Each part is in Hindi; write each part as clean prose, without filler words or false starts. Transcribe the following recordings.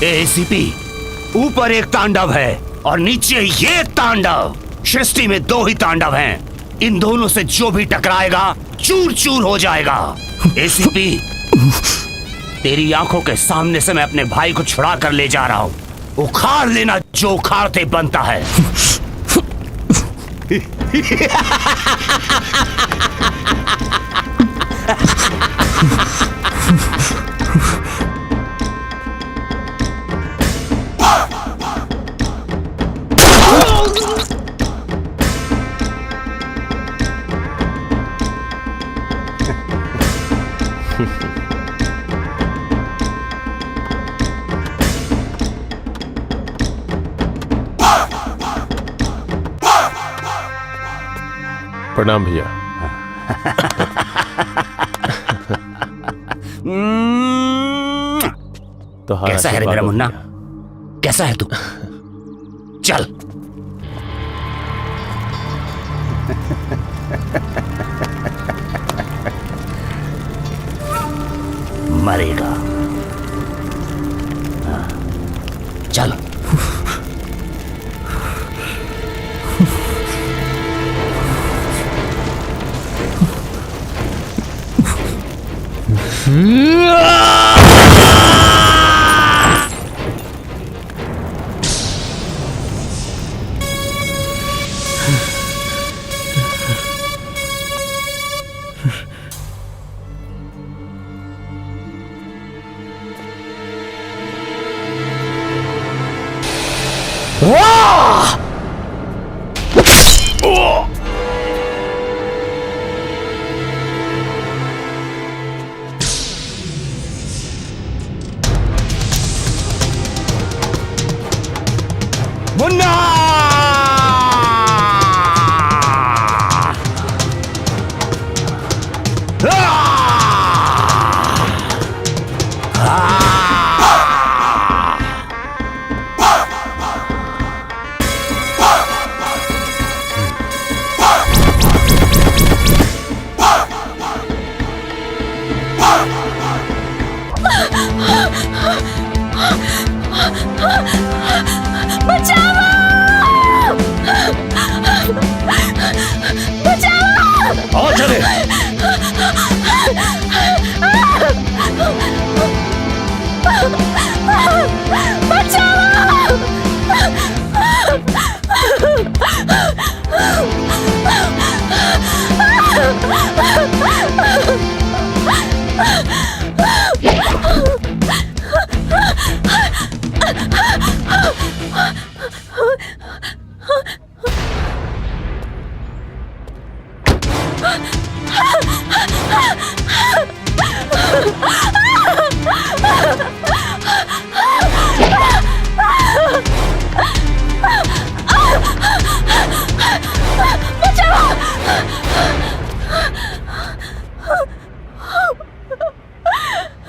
एसीपी, ऊपर एक तांडव है और नीचे ये तांडव। सृष्टि में दो ही तांडव हैं। इन दोनों से जो भी टकराएगा चूर चूर हो जाएगा। एसीपी, तेरी आंखों के सामने से मैं अपने भाई को छुड़ा कर ले जा रहा हूं। उखाड़ लेना जो उखाड़ते बनता है। प्रणाम भैया। तो कैसा है रे मेरा मुन्ना? कैसा है तू? चल। मरेगा। चल। मुन्ना! और चले।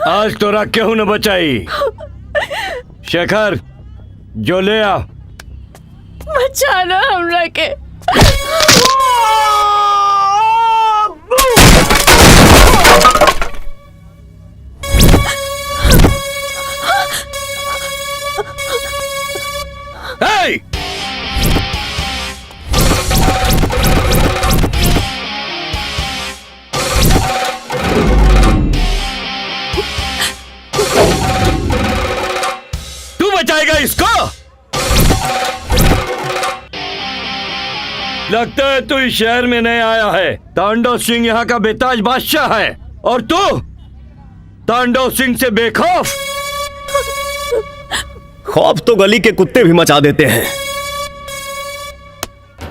आज तोरा क्यों न बचाई? शेखर, जो ले आ। बचाना हमरा के। Hey! तू बचाएगा इसको? लगता है तू इस शहर में नहीं आया है। तांडव सिंह यहाँ का बेताज बादशाह है और तू तांडव सिंह से बेखौफ? खौफ तो गली के कुत्ते भी मचा देते हैं,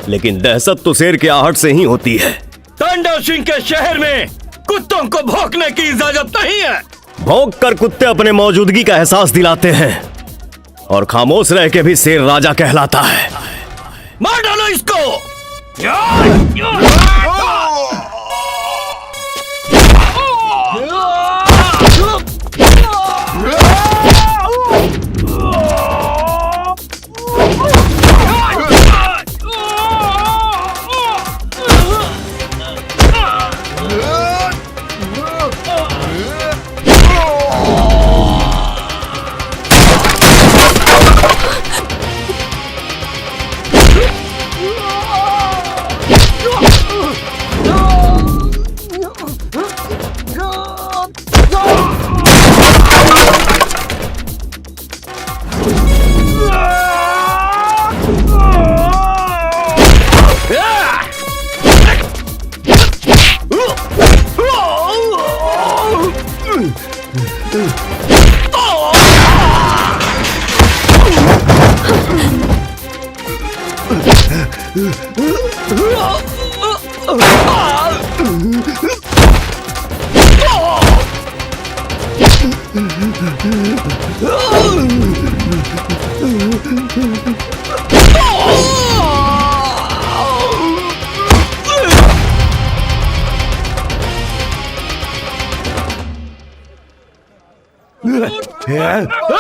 लेकिन दहशत तो शेर के आहट से ही होती है। तांडव सिंह के शहर में कुत्तों को भौंकने की इजाजत नहीं है। भौंक कर कुत्ते अपने मौजूदगी का एहसास दिलाते हैं, और खामोश रह के भी शेर राजा कहलाता है। मार डालो इसको।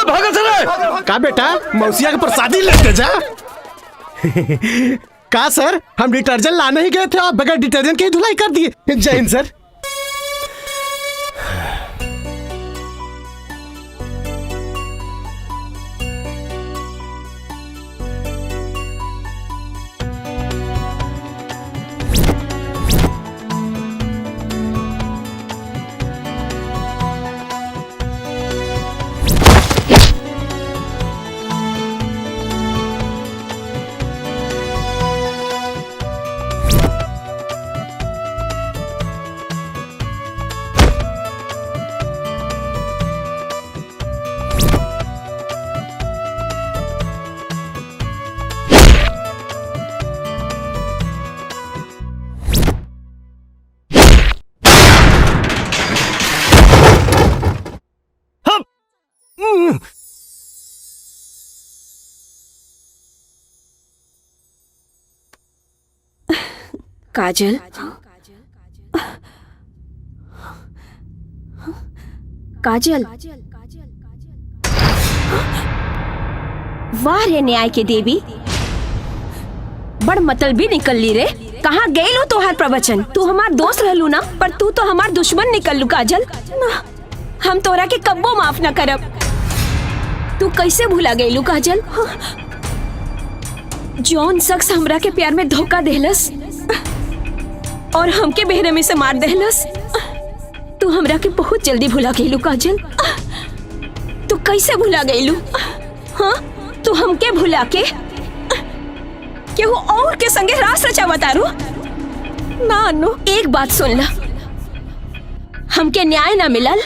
भागा चले। का बेटा मौसिया के प्रसादी लेते जा। का सर, हम डिटर्जेंट लाने ही गए थे और बगैर डिटर्जेंट के ही धुलाई कर दिए। जय हिंद सर। काजल, काजल, वाह रे न्याय के देवी, बड़ मतलबी निकल ली रे। कहाँ गए लो तोहार प्रवचन? तू हमार दोस्त रहलू ना, पर तू तो हमार दुश्मन निकल लू काजल। हम तोरा के कब्बो माफ न करब। तू कैसे भुला गईलू काजल? जौन शख्स हमरा के प्यार में धोखा देहलस और हमके बेरहमी से मार देहलस, तू हमरा के बहुत जल्दी भुला गईलू काजल। तू कैसे भुला गईलू? हाँ, तू हमके भुला के केहू और के संगे रास रचा बतारू? ना अनु, एक बात सुन ला, हमके न्याय ना मिलल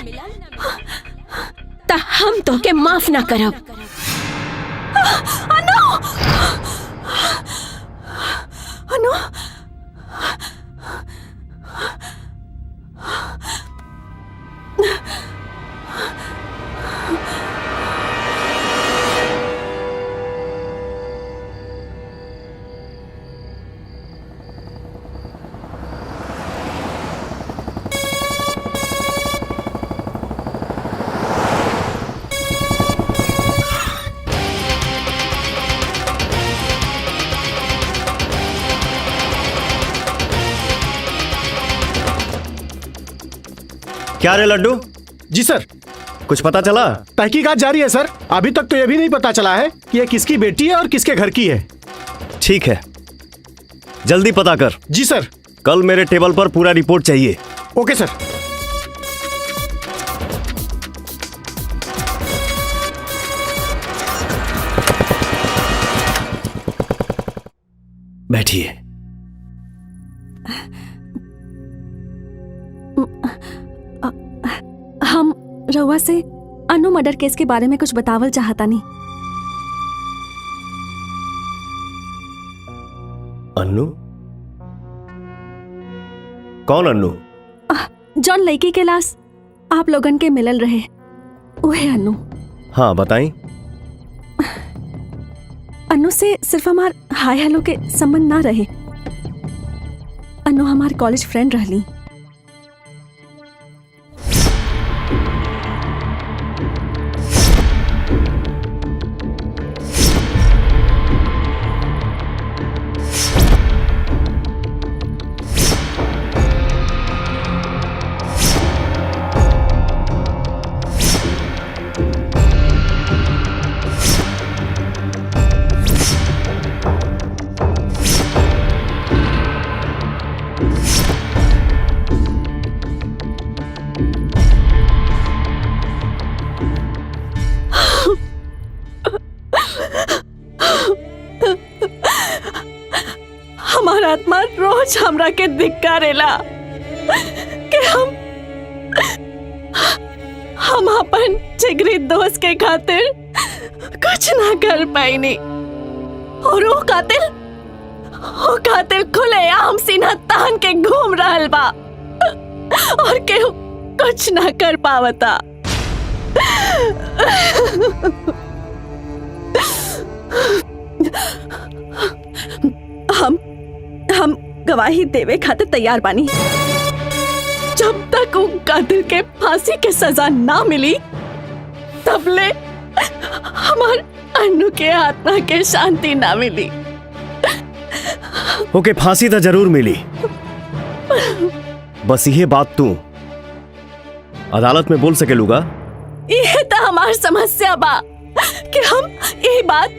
ता हम तो के माफ ना करब। अनु, अनु, क्या रे लड्डू? जी सर। कुछ पता चला? तहकीकात जारी है सर। अभी तक तो ये भी नहीं पता चला है कि ये किसकी बेटी है और किसके घर की है। ठीक है, जल्दी पता कर। जी सर। कल मेरे टेबल पर पूरा रिपोर्ट चाहिए। Okay sir. बैठिए। हम रउआ से अनु मर्डर केस के बारे में कुछ बतावल चाहता नहीं। अन्नू? कौन अन्नू? जौन लड़की के लाश आप लोगन के मिलल रहे, वही अन्नू। हाँ बताई। अन्नू से सिर्फ हमार हाय हेलो के संबंध ना रहे। अन्नू हमार कॉलेज फ्रेंड रहली। हमारा आत्मा रोज हमरा के धिक्कारेला कि हम अपन जिगरी दोस्त के खातिर कुछ ना कर पाईनी, और वो कातिल खुलेआम सीना तान के घूम रहल बा और केहू कुछ ना कर पावता। हम गवाही देवे खातिर तैयार बानी। जब तक उन कातिल के फांसी के सजा ना मिली तब ले हमार अन्नू के आत्मा के शांति ना मिली। ओके, फांसी तो जरूर मिली, बस ये बात तू अदालत में बोल सकेलूगा? ये तो हमार समस्या बा कि हम ये बात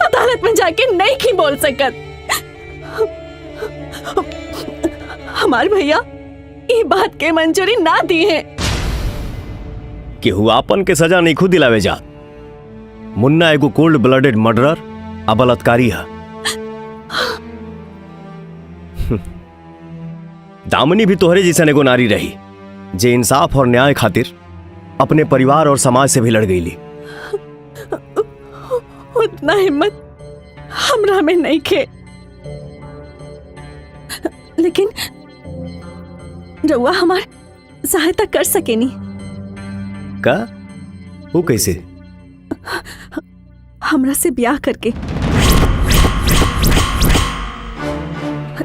अदालत में जाके नहीं की बोल सकत। हमार भैया ये बात के मंजूरी ना दी है कि हुआपन के सजा नहीं खुद दिलावे जा। मुन्ना एगो कोल्ड ब्लडेड मर्डरर आ बलात्कारी है। दामिनी भी तोहरे जैसा एगो नारी रही जे इंसाफ और न्याय खातिर अपने परिवार और समाज से भी लड़ गईली। उतना हिम्मत हमरा में नहीं खे, लेकिन रउआ हमार सहायता कर सकेनी। का? वो कैसे? हमरा से ब्याह करके।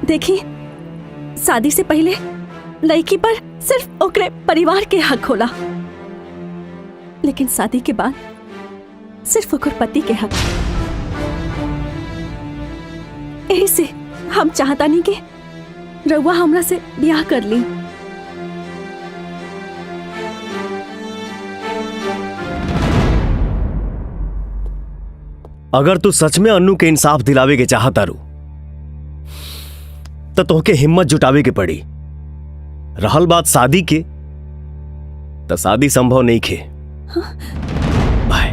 देखी, शादी से पहले लड़की पर सिर्फ ओकरे परिवार के हक होला, लेकिन शादी के बाद सिर्फ ओकर पति के हक। यही से हम चाहता नहीं कि रउआ हमरा से ब्याह कर ली। अगर तू सच में अन्नू के इंसाफ दिलावे के चाहता रू तो तोहके हिम्मत जुटावे के पड़ी। रहल बात शादी के, तो शादी संभव नहीं खे। बाय।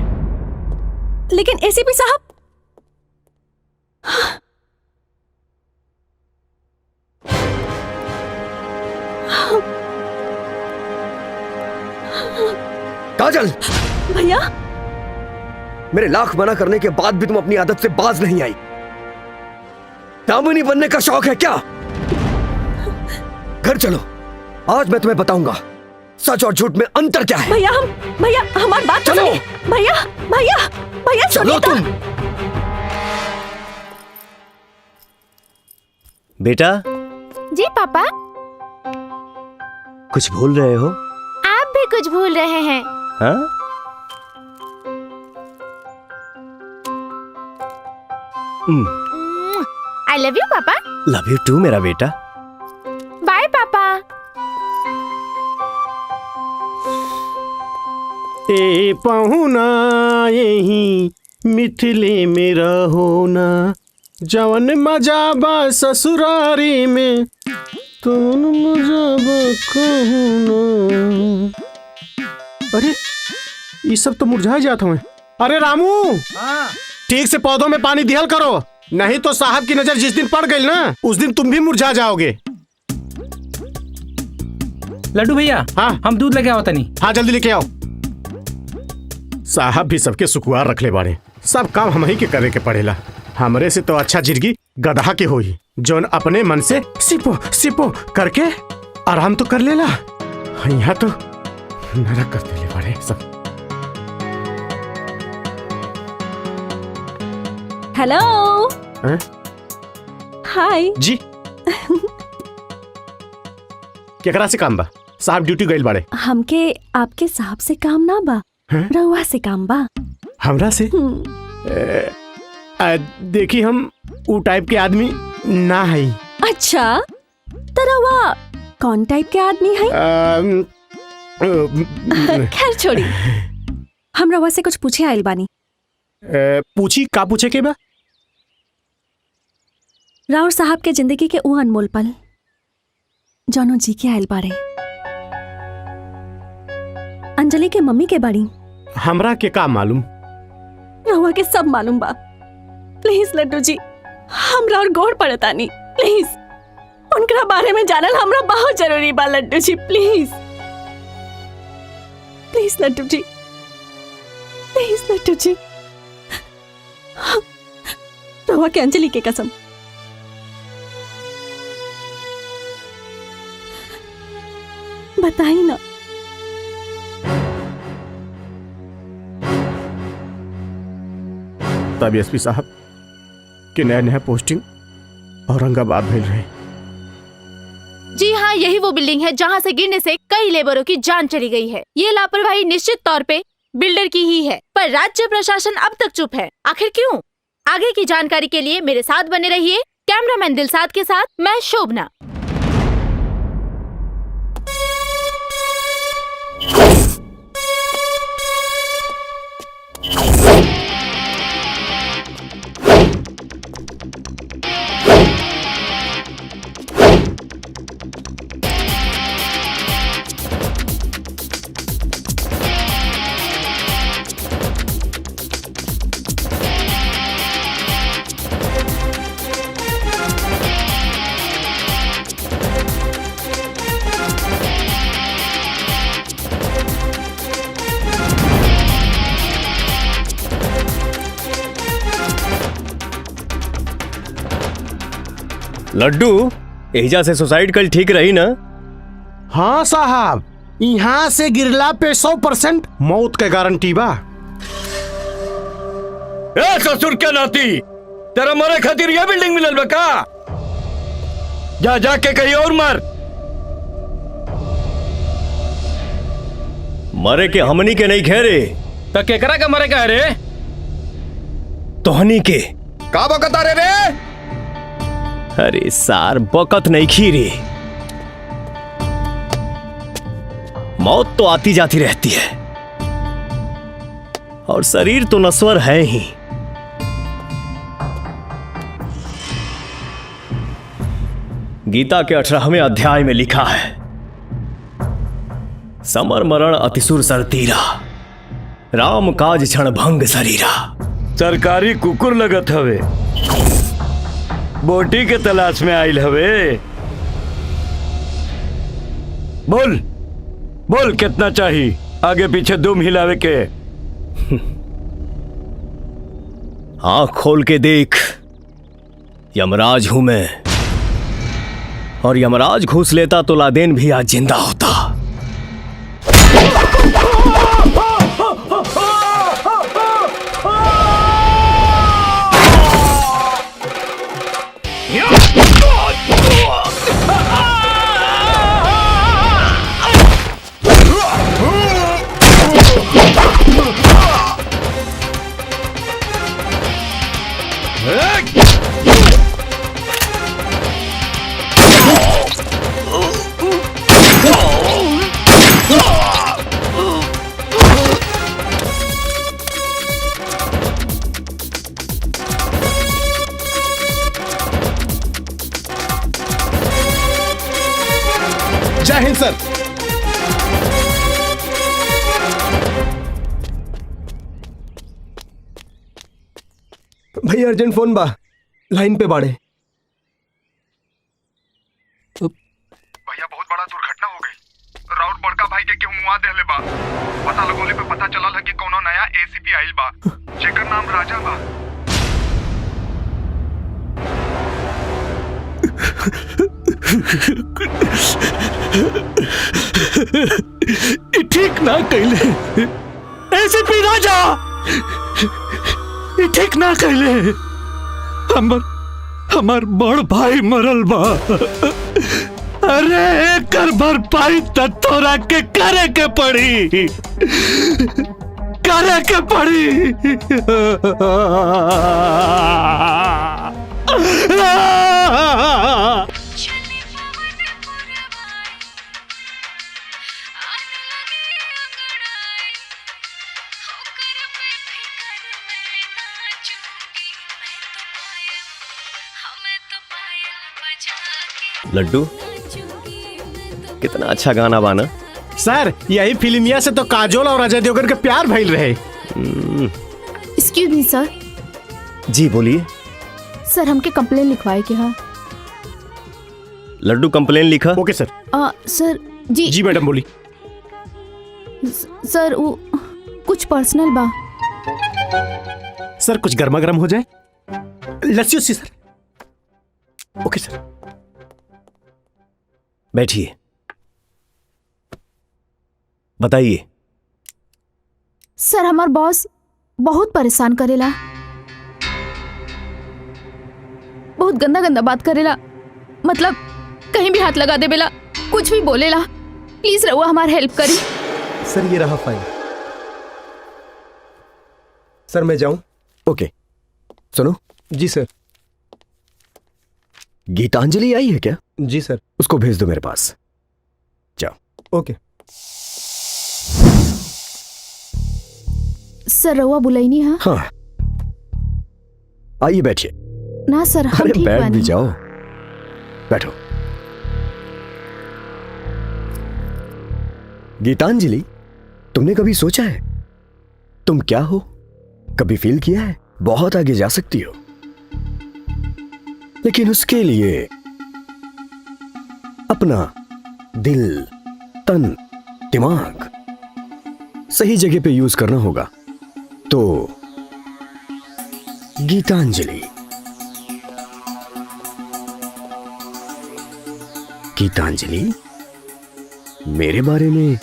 लेकिन एसीपी साहब, काजल, भैया, मेरे लाख मना करने के बाद भी तुम अपनी आदत से बाज नहीं आई। दामिनी बनने का शौक है क्या? घर चलो, आज मैं तुम्हें बताऊंगा सच और झूठ में अंतर क्या है। भैया हमारी बात चलो। भैया चलो तुम। बेटा, जी पापा। कुछ भूल रहे हो? आप भी कुछ भूल रहे हैं। हाँ? आई लव यू पापा। लव यू टू मेरा बेटा। बाय पापा। ए पहुना यही मिथिले में रहोना, जवन मजा बा ससुरारी में तुम मजा बा कहूना। अरे ये सब तो मुरझा जाता हूँ। अरे रामू, ठीक से पौधों में पानी दिहल करो, नहीं तो साहब की नजर जिस दिन पड़ गई ना, उस दिन तुम भी मुरझा जाओगे। लड्डू भैया, हाँ हम दूध लेके आओ तनी। हाँ जल्दी लेके आओ। साहब भी सबके सुकुआर रखले बाड़े। सब काम हम ही के करे के पड़ेला। हमरे से तो अच्छा जिंदगी गधा के होई जोन अपने मन से सिपो सिपो करके आराम तो कर लेला। यहाँ तो नरक कर देले बाड़े सब। हेलो हैं? हाय जी केकरा से काम बा? साहब ड्यूटी गइल बाड़े। हमके आपके साहब से काम ना बा, हैं? रउआ से काम बा। हमरा से? देखी हम ऊ टाइप के आदमी ना है। अच्छा तो रउआ कौन टाइप के आदमी है? खैर छोड़ी, हम रउआ से कुछ पूछे आइल बानी। पूछी का पूछे के बा? राउर साहब के जिंदगी के ऊ अनमोल पल जौनो जी के आइल बाड़े। अंजलि के मम्मी के बाड़ी। हमरा के का मालूम? रउआ के सब मालूम बा। प्लीज लड्डू जी, हमरा और गोड़ पड़तानी, प्लीज उनकरा बारे में जानल हमरा बहुत जरूरी बा Laddu ji. Please please Laddu ji, please Laddu ji. रउआ के अंजलि के कसम, बताई ना। तब एसपी साहब के नया नया पोस्टिंग औरंगाबाद भेज रहे। जी हाँ, यही वो बिल्डिंग है जहाँ से गिरने से कई लेबरों की जान चली गई है। ये लापरवाही निश्चित तौर पे बिल्डर की ही है, पर राज्य प्रशासन अब तक चुप है। आखिर क्यों? आगे की जानकारी के लिए मेरे साथ बने रहिए। कैमरामैन दिलसाद के साथ मैं शोभना। लड्डू, एजा से सुसाइड कल ठीक रही ना? हाँ साहब, यहाँ से गिरला पे 100% मौत के गारंटी बा। ए ससुर के नाती, तेरा मरे खातिर यह बिल्डिंग मिलल बा का? जा जाके कहीं और मर। मरे के हमनी के नहीं खेरे तो केकरा का मरे का रे? तोहनी के। का बकता रे? अरे सार बकत नहीं खीरे। मौत तो आती जाती रहती है और शरीर तो नश्वर है ही। गीता के 18वें अध्याय में लिखा है, समर मरण अतिसुर सरतीरा, राम काज क्षण भंग शरीरा। सरकारी कुकुर लगत हवे, बोटी के तलाश में आइल हवे। बोल बोल कितना चाहिए? आगे पीछे दुम हिलावे के। आंख खोल के देख, यमराज हूं मैं, और यमराज घूस लेता तो लादेन भी आज जिंदा होता। जय हिंद सर। भैया अर्जेंट फोन बा, लाइन पे बाड़े। भैया बहुत बड़ा दुर्घटना हो गई। राउर बड़का भाई के केहू मुआ देले बा। पता लगोले पे पता चलल है कि कोनो नया ठीक ना कहले, ऐसे पी राजा ठीक ना कहले। हमार बड़ भाई मरल बा। अरे एकर भरपाई त तोरा के करे के पड़ी, करे के पड़ी। लड्डू, कितना अच्छा गाना बाना। सर यही फिल्मिया से तो काजोल और अजय देवगन के प्यार भइल रहे। Excuse me sir. जी बोलिए। सर हमके कंप्लेन लिखवाए के हाँ। लड्डू कंप्लेन लिखा। Okay sir. सर जी। जी मैडम बोली। सर वो कुछ पर्सनल बा। सर कुछ गर्मा गर्म हो जाए, लस्सी उस्सी सर। Okay sir. बैठिए, बताइए। सर हमार बॉस बहुत परेशान करेला, बहुत गंदा गंदा बात करेला, मतलब कहीं भी हाथ लगा देवेला, कुछ भी बोलेला। प्लीज रहुआ हमार हेल्प करी। सर ये रहा फाइल। सर मैं जाऊं? ओके सुनो। जी सर। गीतांजलि आई है क्या? जी सर। उसको भेज दो मेरे पास। जाओ। ओके। सर रहुआ बुलाइनी है? हाँ आइए बैठिए। ना सर हम अरे ठीक बैठ बानी। भी जाओ, बैठो। गीतांजलि, तुमने कभी सोचा है तुम क्या हो? कभी फील किया है बहुत आगे जा सकती हो, लेकिन उसके लिए अपना दिल, तन, दिमाग सही जगह पे यूज करना होगा। तो गीतांजलि, गीतांजलि मेरे बारे में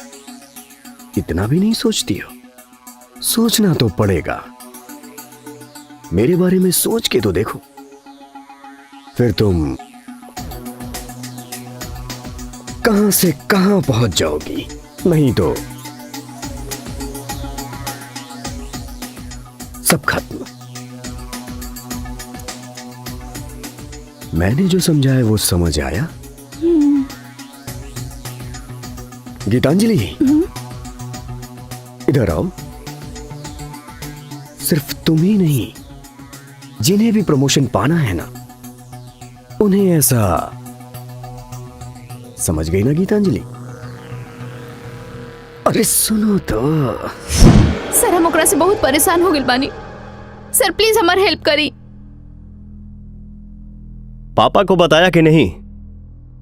इतना भी नहीं सोचती हो? सोचना तो पड़ेगा। मेरे बारे में सोच के तो देखो, फिर तुम कहां से कहां पहुंच जाओगी। नहीं तो सब खत्म। मैंने जो समझाया वो समझ आया? गीतांजलि इधर आओ। सिर्फ तुम ही नहीं, जिन्हें भी प्रमोशन पाना है ना, उन्हें ऐसा समझ गई ना गीतांजलि? अरे सुनो तो। सर हम ओकरा से बहुत परेशान हो गइल बानी। सर प्लीज हमार हेल्प करी। पापा को बताया कि नहीं?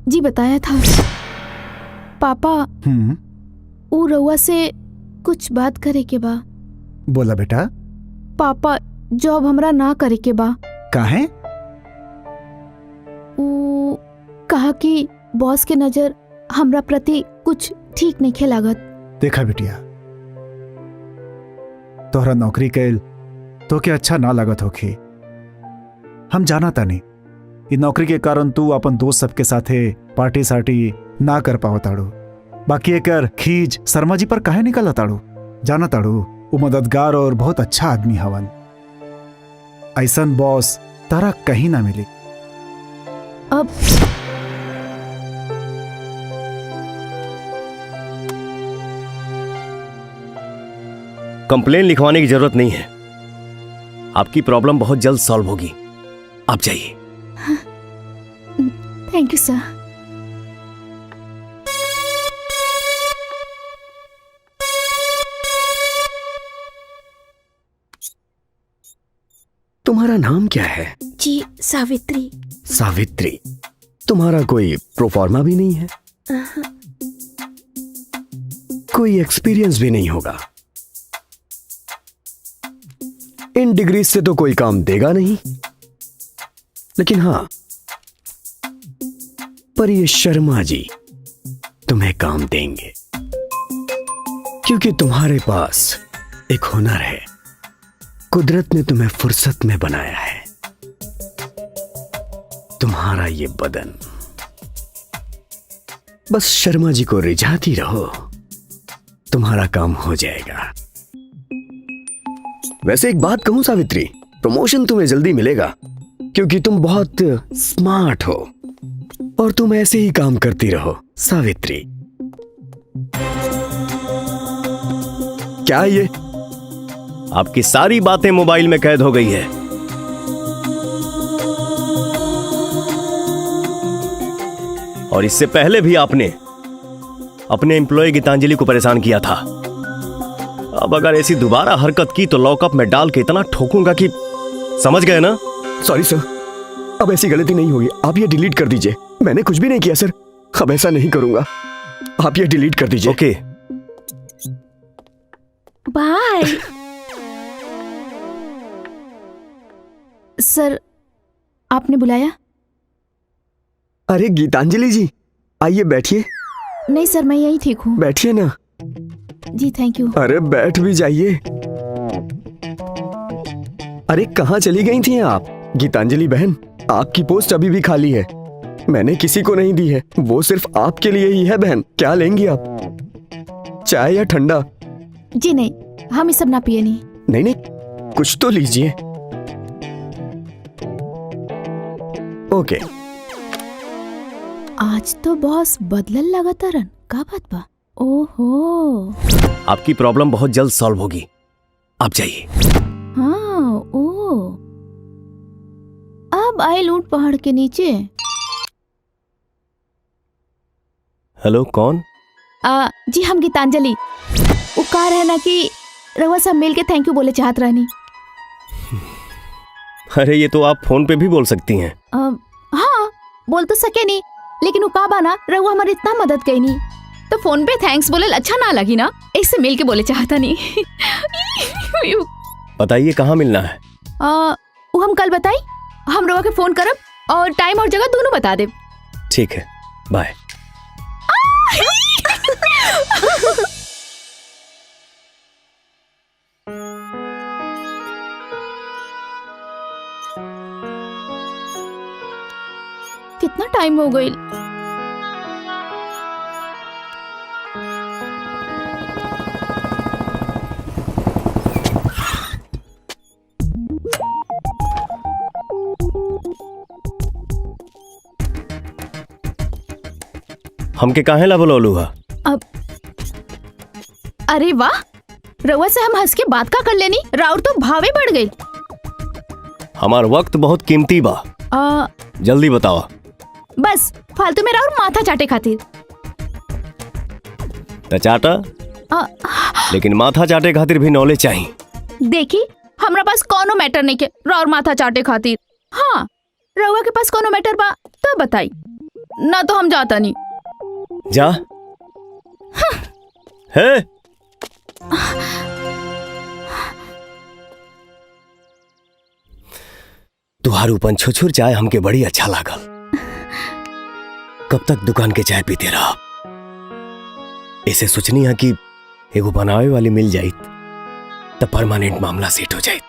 जी बताया था। पापा ऊ रउआ से कुछ बात करे के बा। बोला बेटा। पापा जॉब हमरा ना करे के बा। काहे? ऊ कहा कि बॉस के नजर हमरा प्रति कुछ ठीक नहीं लागत। देखा बिटिया, तोहरा नौकरी कैल तो के अच्छा ना लागत होखी। हम जाना तानी ये नौकरी के कारण तू अपन दोस्त सबके साथे पार्टी सार्टी ना कर पाओ ताड़ू। बाकी एकर खीज शर्मा जी पर काहे निकला ताड़ू? जाना ताड़ू वो मददगार और बहुत अच्छा आदमी हवन। ऐसन बॉस तारा कहीं ना मिली। अब कंप्लेन लिखवाने की जरूरत नहीं है। आपकी प्रॉब्लम बहुत जल्द सॉल्व होगी। आप जाइए। Thank you sir. तुम्हारा नाम क्या है? जी सावित्री। सावित्री। तुम्हारा कोई प्रोफार्मा भी नहीं है? कोई एक्सपीरियंस भी नहीं होगा? इन डिग्री से तो कोई काम देगा नहीं। लेकिन हां, पर ये शर्मा जी तुम्हें काम देंगे, क्योंकि तुम्हारे पास एक हुनर है। कुदरत ने तुम्हें फुर्सत में बनाया है। तुम्हारा ये बदन, बस शर्मा जी को रिझाती रहो, तुम्हारा काम हो जाएगा। वैसे एक बात कहूं सावित्री, प्रमोशन तुम्हें जल्दी मिलेगा, क्योंकि तुम बहुत स्मार्ट हो और तुम ऐसे ही काम करती रहो सावित्री। क्या ये? आपकी सारी बातें मोबाइल में कैद हो गई है। और इससे पहले भी आपने अपने एम्प्लॉय गीतांजलि को परेशान किया था। अब अगर ऐसी दोबारा हरकत की तो लॉकअप में डाल के इतना ठोकूंगा कि समझ गए ना? सॉरी सर, अब ऐसी गलती नहीं होगी। आप ये डिलीट कर दीजिए। मैंने कुछ भी नहीं किया सर, अब ऐसा नहीं करूंगा। आप ये डिलीट कर दीजिए। Okay bye. सर, आपने बुलाया? अरे गीतांजलि जी, आइए बैठिए। नहीं सर, मैं यही ठीक हूँ। बैठिए ना। जी थैंक यू। अरे बैठ भी जाइए। अरे कहाँ चली गई थी आप? गीतांजलि बहन, आपकी पोस्ट अभी भी खाली है। मैंने किसी को नहीं दी है, वो सिर्फ आपके लिए ही है बहन। क्या लेंगी आप, चाय या ठंडा? जी नहीं, हम ये सब ना पिए नहीं। नहीं नहीं, कुछ तो लीजिए। ओके। आज तो बॉस बदलल लगा तरन, का बात बा? ओहो, आपकी प्रॉब्लम बहुत जल्द सॉल्व होगी, आप जाइए। हाँ, ओ अब आए लूट पहाड़ के नीचे। हेलो, कौन? जी हम गीतांजलि। वो कह रहे ना कि रवा सब मिल के थैंक यू बोले चाहत रहनी। अरे ये तो आप फोन पे भी बोल सकती हैं। हाँ, बोल तो सके नहीं, लेकिन वो का बाना रवा हमारी इतना मदद कई नहीं, तो फोन पे थैंक्स बोले अच्छा ना लगी ना, इससे मिल के बोले चाहता नहीं। बताइए कहाँ मिलना है? वो हम कल बताई, हम रवा के फोन करब और टाइम और जगह दोनों बता दे। ठीक है, बाय। कितना टाइम हो गई? हमके काहे ला बोलौलू हा? अब अरे वाह, रवा से हम हंस के बात का कर लेनी, राउर तो भावे बढ़ गई। हमार वक्त बहुत कीमती बा, जल्दी बताओ। बस फालतू में राउर माथा चाटे खातिर। त चाटा, लेकिन माथा चाटे खातिर भी नॉलेज चाहिए। देखी, हमरा पास कोनो मैटर नहीं के राउर माथा चाटे खातिर। हाँ, रवा के पास कोनो मैटर बा तो बताई, ना तो हम जाता नहीं। जा। है तुहार उपन छुछुर चाय हमके बड़ी अच्छा लागल। कब तक दुकान के चाय पीते रहा? ऐसे सोचनी है कि एगो बनावे वाली मिल जाई तो परमानेंट मामला सेट हो जाए।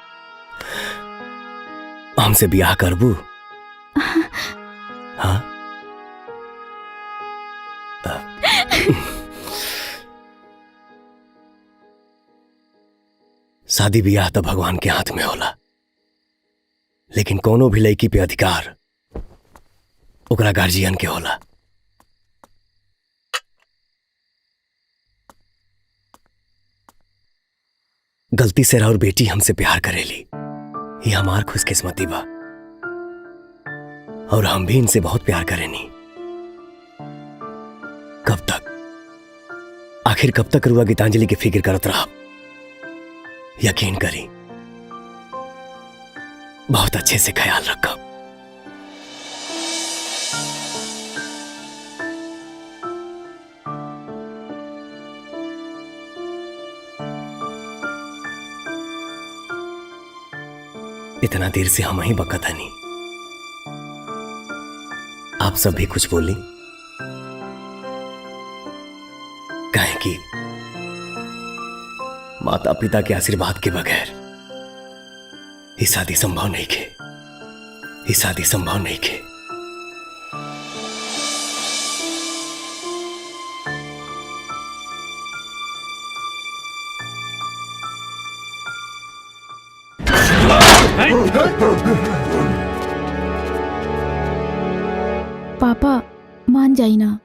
हमसे ब्याह करबू? हाँ, शादी ब्याह तो भगवान के हाथ में होला, लेकिन कोनो भी लड़की पे अधिकार ओकरा गार्जियन के होला। गलती से राउर बेटी हमसे प्यार करेली, ये हमार खुशकिस्मती बा, और हम भी इनसे बहुत प्यार करेनी। कब तक, आखिर कब तक रुआ गीतांजलि की फिक्र करत रहा? यकीन करी, बहुत अच्छे से ख्याल रखा। इतना देर से हम ही बकता नहीं, आप सब भी कुछ बोली। काहे कि माता पिता के आशीर्वाद के बगैर ये शादी संभव नहीं खे, ये शादी संभव नहीं खे। पापा मान जाई ना।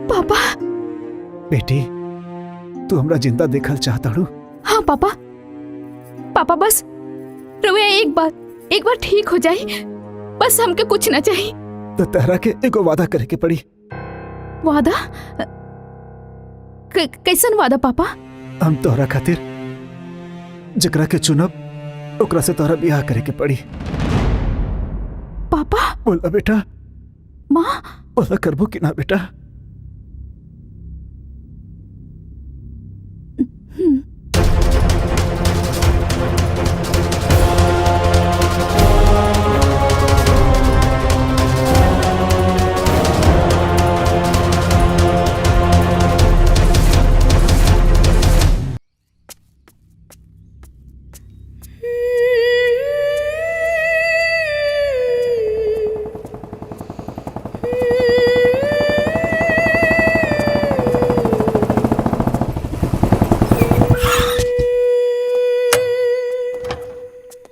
पापा। बेटी, तू हमरा जिंदा देखल चाहता हूँ? हाँ पापा, पापा बस रउआ एक बार ठीक हो जाई, बस हमके कुछ ना चाहिए। तो तेरा के एगो वादा करे के पड़ी। वादा? कैसन वादा पापा? हम तोहरा खातिर जकरा के चुनब ओकरा से तोहरा ब्याह करे के पड़ी। पापा। बोला बेटा। माँ। बोला करबो कि ना बेटा?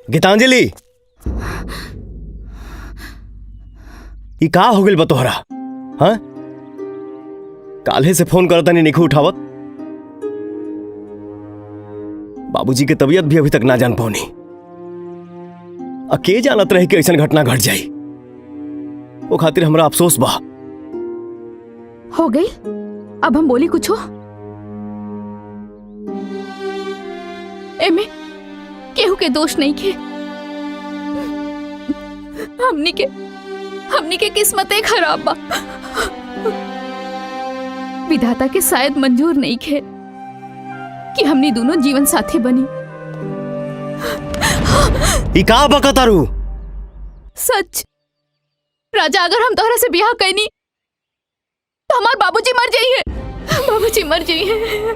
गीतांजलि, ये का हो गइल बा तोहरा? हाँ, काल्हे से फोन करता नहीं निखू उठावत। बाबूजी के तबीयत भी अभी तक ना जान पाऊनी। अके जानत रहे कि ऐसा घटना घट जाई। वो खातिर हमरा अफसोस बा। हो गई, अब हम बोली कुछ हो? एमे केहू के दोष नहीं खे। हमनी के किस्मतें खराब बा। विधाता के शायद मंजूर नहीं खे कि हमनी दोनों जीवन साथी बनी। ई का बकतारू? सच राजा, अगर हम तोहरा से ब्याह कैनी तो हमार बाबूजी मर जाइए। बाबूजी मर जाइए।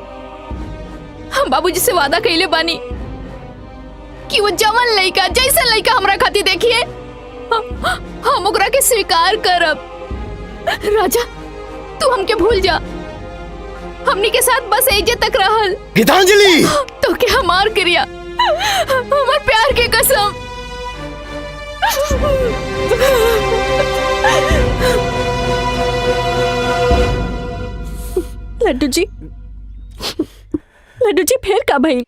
हम बाबूजी से वादा कइले बानी कि वो जवन लइका जैसन लइका हमरा खातिर देखिए हम ओकरा के स्वीकार करब। राजा, तू हमके भूल जा। हमनी के साथ बस एजे तक रहल। गीतांजलि, तो के हमार क्रिया, हमार प्यार के कसम। लड्डू जी, लड्डू जी फिर का भाई?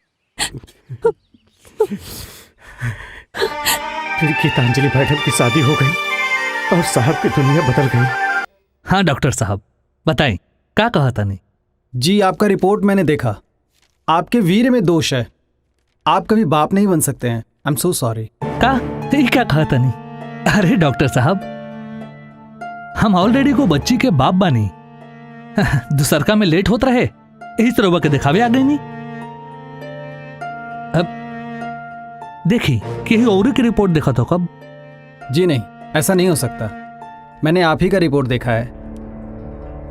फिर गीतांजलि मैडम की शादी हो गई और साहब की दुनिया बदल गई। हाँ डॉक्टर साहब, बताएं क्या कहा था? नहीं जी, आपका रिपोर्ट मैंने देखा। आपके वीर में दोष है। आप कभी बाप नहीं बन सकते हैं। I am so sorry. क्या कहा था? नहीं अरे डॉक्टर साहब, हम ऑलरेडी को बच्ची के बाप बानी। दूसरका में लेट होता रहे, यही तरह के दिखावे आ गई। नहीं अब देखी कि और की रिपोर्ट देखा तो कब? जी नहीं, ऐसा नहीं हो सकता। मैंने आप ही का रिपोर्ट देखा है।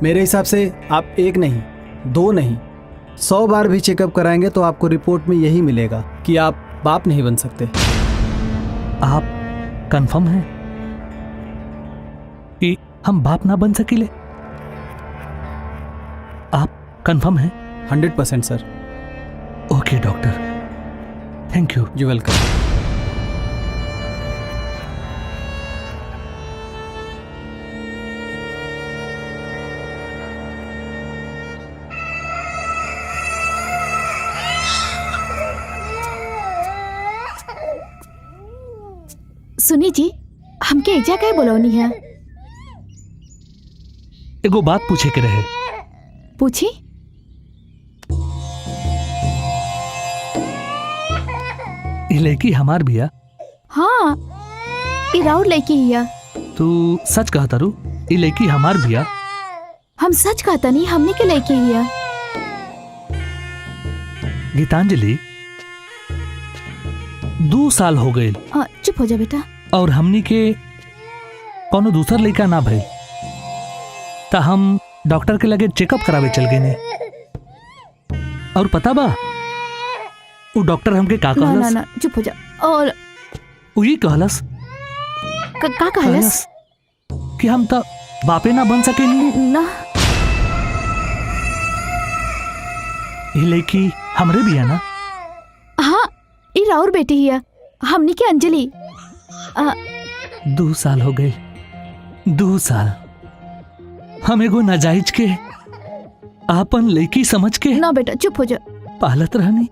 मेरे हिसाब से आप एक नहीं, दो नहीं, 100 बार भी चेकअप कराएंगे तो आपको रिपोर्ट में यही मिलेगा कि आप बाप नहीं बन सकते। आप कंफर्म हैं कि हम बाप ना बन सकीले? आप कंफर्म हैं? 100% sir. Okay doctor, thank you. You welcome. सुनी जी, हमके एजा कहे बोलौनी है? एगो बात पूछे के रहे। पूछी। ये लड़की हमार बिया? हाँ, ई राउर लड़की हिया। तू सच कहा तारू? ये लड़की हमार बिया? हम सच कहता नहीं, हमने के लड़की हिया। गीतांजलि, 2 साल हो गए हाँ, चुप हो जा बेटा। और हमनी के कोनो दूसर लड़का ना भइल, ता हम डॉक्टर के लगे चेकअप करावे चल गए ने। और पता बा वो डॉक्टर हमके का ना ना कहलस? ना, चुप हो जा। और वो ये कहलस का कहलस? कि हम तो बापे ना बन सके ना। ये लड़की हमरे भी है ना? हाँ, ई राउर बेटी हिया, हमनी के अंजलि। 2 साल हो गए, 2 साल हम एगो नाजायज के आपन लड़की समझ के ना बेटा, चुप हो जा। पालत रहनी।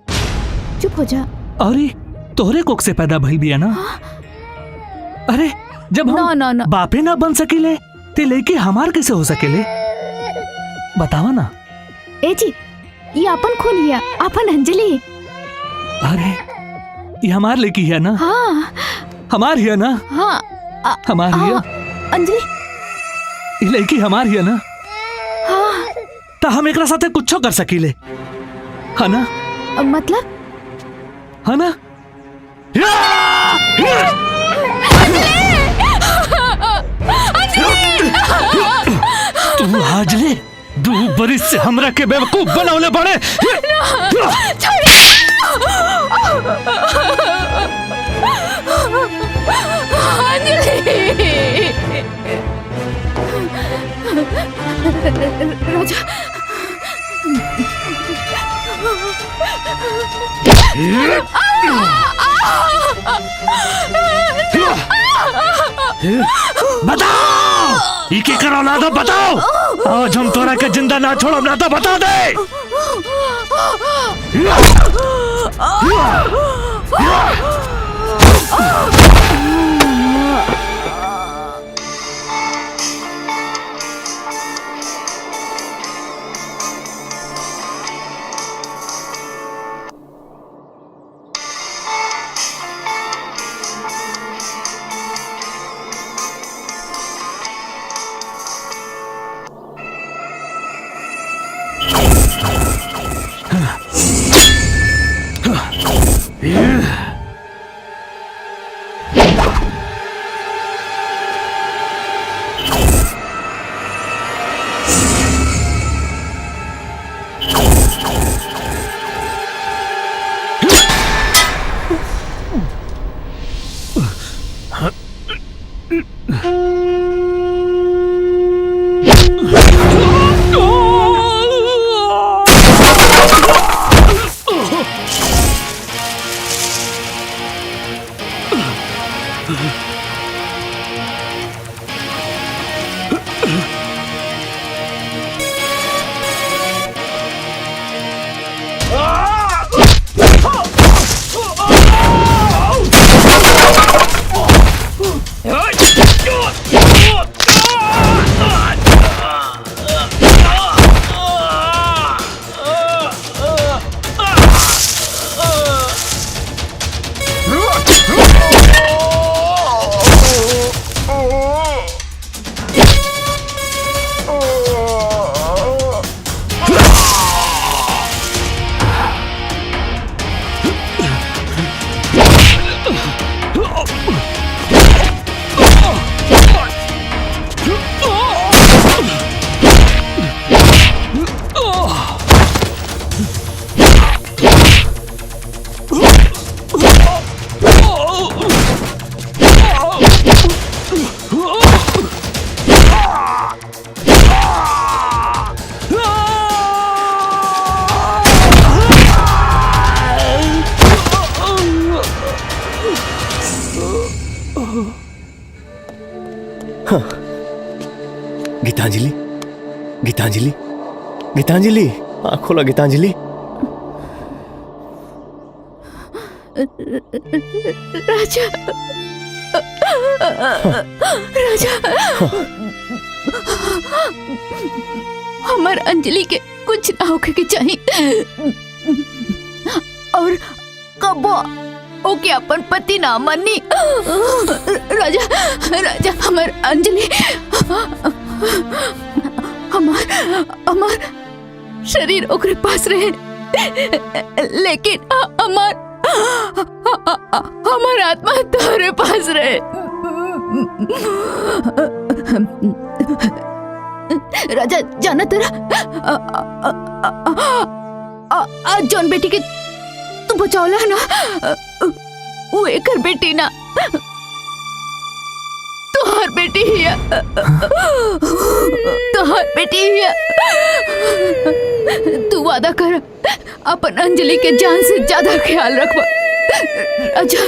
चुप हो जा। और तोहरे कोख से पैदा भइल बिया ना? अरे जब हम ना। बापे ना बन सकीले ते लड़की हमार कैसे हो सकेले? बतावा ना। ए जी, ये अपन खून हिया, अपन अंजलि। अरे ये हमार लड़की है ना? हाँ। हमार हिया ना? हाँ। हमार हिया। अंजलि, ये लड़की हमार हिया ना? हाँ। ता हम एकरा साथे कुछो कर सकीले, है ना? मतलब? है ना? तू हाजले 2 बरिस से हमरा के बेवकूफ बनौले बड़े। राजा, बताओ, ये करो ना तो बताओ। आज हम तोरा के जिंदा ना छोड़ो ना तो बता दे। गीतांजलि, गीतांजलि, गीतांजलि, आँख खोला गीतांजलि। राजा, राजा, हमार अंजलि के कुछ ना होके के चाहिए और कबो ओके अपन पति ना मनी। राजा, राजा, हमार अंजलि, हमार शरीर ओकरे पास रहे, लेकिन हमार आत्मा तोहरे पास रहे। राजा, जाना तेरा आज जौन बेटी के तू बचावला है ना, वो एकर बेटी ना तोहर बेटी ही है, तोहर बेटी ही है। तू वादा कर अपन अंजलि के जान से ज्यादा ख्याल रखबा। राजा,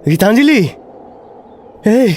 गीतांजलि, ए,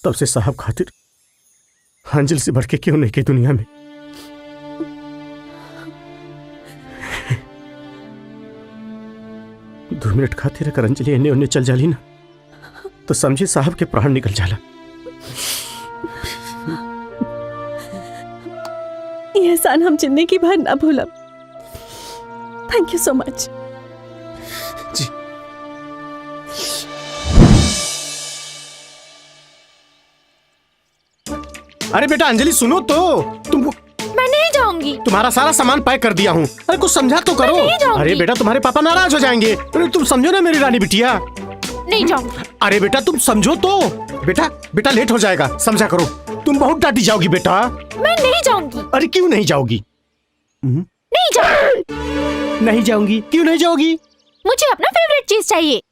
तब से साहब खातिर अंजलि से बढ़ के क्यों नहीं की दुनिया में। दो मिनट खातिर अगर अंजलि इन्हें उन्हें चल जाली ना तो समझे साहब के प्राण निकल जाला। ये एहसान हम जिंदगी भर ना भूलब। Thank you so much. जी, अरे बेटा अंजलि सुनो तो, तुम मैं नहीं जाऊंगी। तुम्हारा सारा सामान पैक कर दिया हूँ। अरे कुछ समझा तो करो। अरे बेटा तुम्हारे पापा नाराज हो जाएंगे। अरे तुम समझो ना मेरी रानी बिटिया। नहीं जाऊंगी। अरे बेटा तुम समझो तो। बेटा बेटा लेट हो जाएगा, समझा करो। तुम बहुत डांटी जाओगी बेटा। मैं नहीं जाऊंगी। अरे क्यों नहीं जाओगी? नहीं जाऊंगी। नहीं जाऊंगी? क्यों नहीं जाओगी? मुझे अपना फेवरेट चीज चाहिए।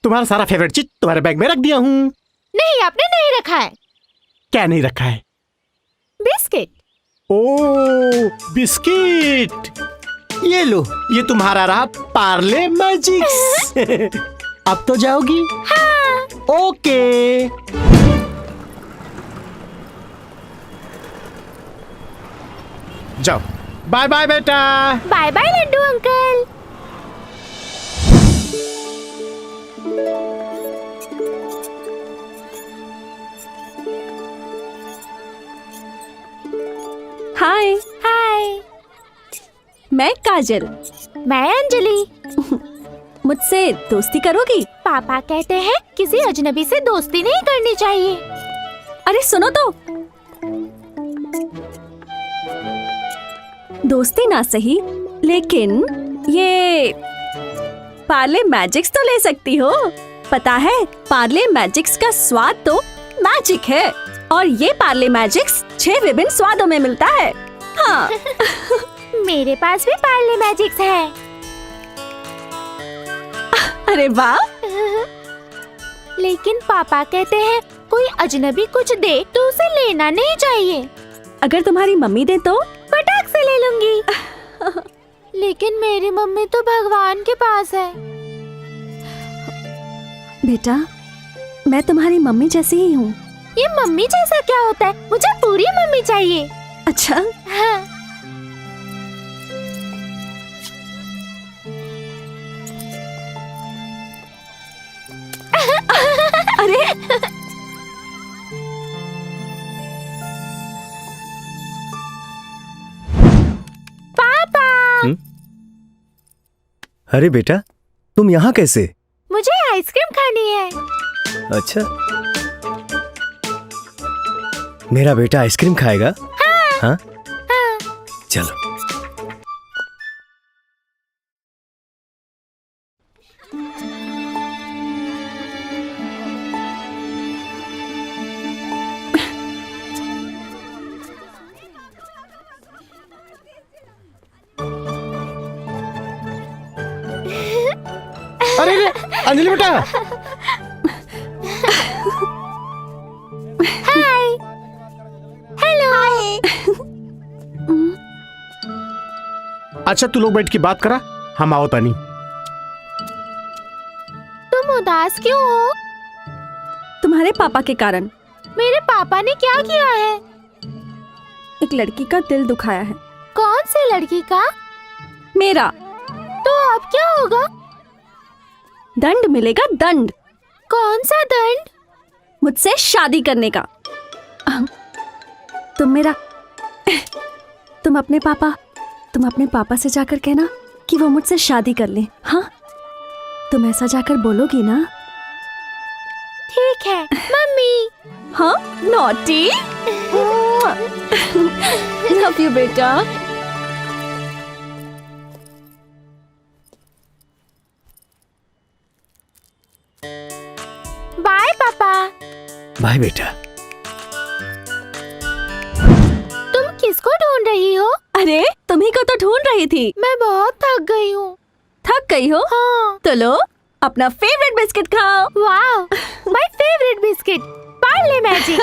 तुम्हारा सारा फेवरेट चीज तुम्हारे बैग में रख दिया हूँ। नहीं, आपने नहीं रखा है। क्या नहीं रखा है? बिस्किट। ओ बिस्किट, ये लो, ये तुम्हारा रहा पार्ले मैजिक्स। अब तो जाओगी? हाँ। ओके। जाओ। बाय बाय बेटा। Bye bye Laddu uncle. Hi. Hi. मैं काजल। मैं अंजलि। मुझसे दोस्ती करोगी? पापा कहते हैं किसी अजनबी से दोस्ती नहीं करनी चाहिए। अरे सुनो तो, दोस्ती ना सही, लेकिन ये पार्ले मैजिक्स तो ले सकती हो। पता है, पार्ले मैजिक्स का स्वाद तो मैजिक है, और ये पार्ले मैजिक्स 6 विभिन्न स्वादों में मिलता है। हाँ। मेरे पास भी पार्ले मैजिक्स है। अरे वाह। लेकिन पापा कहते हैं कोई अजनबी कुछ दे तो उसे लेना नहीं चाहिए। अगर तुम्हारी मम्मी दे तो? फटाक से ले लूंगी। लेकिन मेरी मम्मी तो भगवान के पास है। बेटा, मैं तुम्हारी मम्मी जैसी ही हूँ। ये मम्मी जैसा क्या होता है? मुझे पूरी मम्मी चाहिए। अच्छा। हाँ। अरे पापा। अरे बेटा तुम यहाँ कैसे? मुझे आइसक्रीम खानी है। अच्छा, मेरा बेटा आइसक्रीम खाएगा? हाँ? चलो। अरे रे, अंजलि बेटा। हाय। हेलो। अच्छा तू लोग बैठ के बात करा, हम आओ तानी। तुम उदास क्यों हो? तुम्हारे पापा के कारण। मेरे पापा ने क्या किया है? एक लड़की का दिल दुखाया है। कौन सी लड़की का? मेरा। तो अब क्या होगा? दंड मिलेगा, दंड। कौन सा दंड? मुझसे शादी करने का। तुम अपने पापा से जाकर कहना कि वो मुझसे शादी कर ले। हाँ, तुम ऐसा जाकर बोलोगी ना? ठीक है मम्मी। हाँ, नॉटी। लव यू बेटा। बाय पापा। बाय बेटा। तुम किसको ढूंढ रही हो? अरे तुम्ही को तो ढूंढ रही थी। मैं बहुत थक गई हूँ। थक गई हो? हाँ। तो लो अपना फेवरेट बिस्किट खाओ। वाह, my favourite biscuit, Parle magic.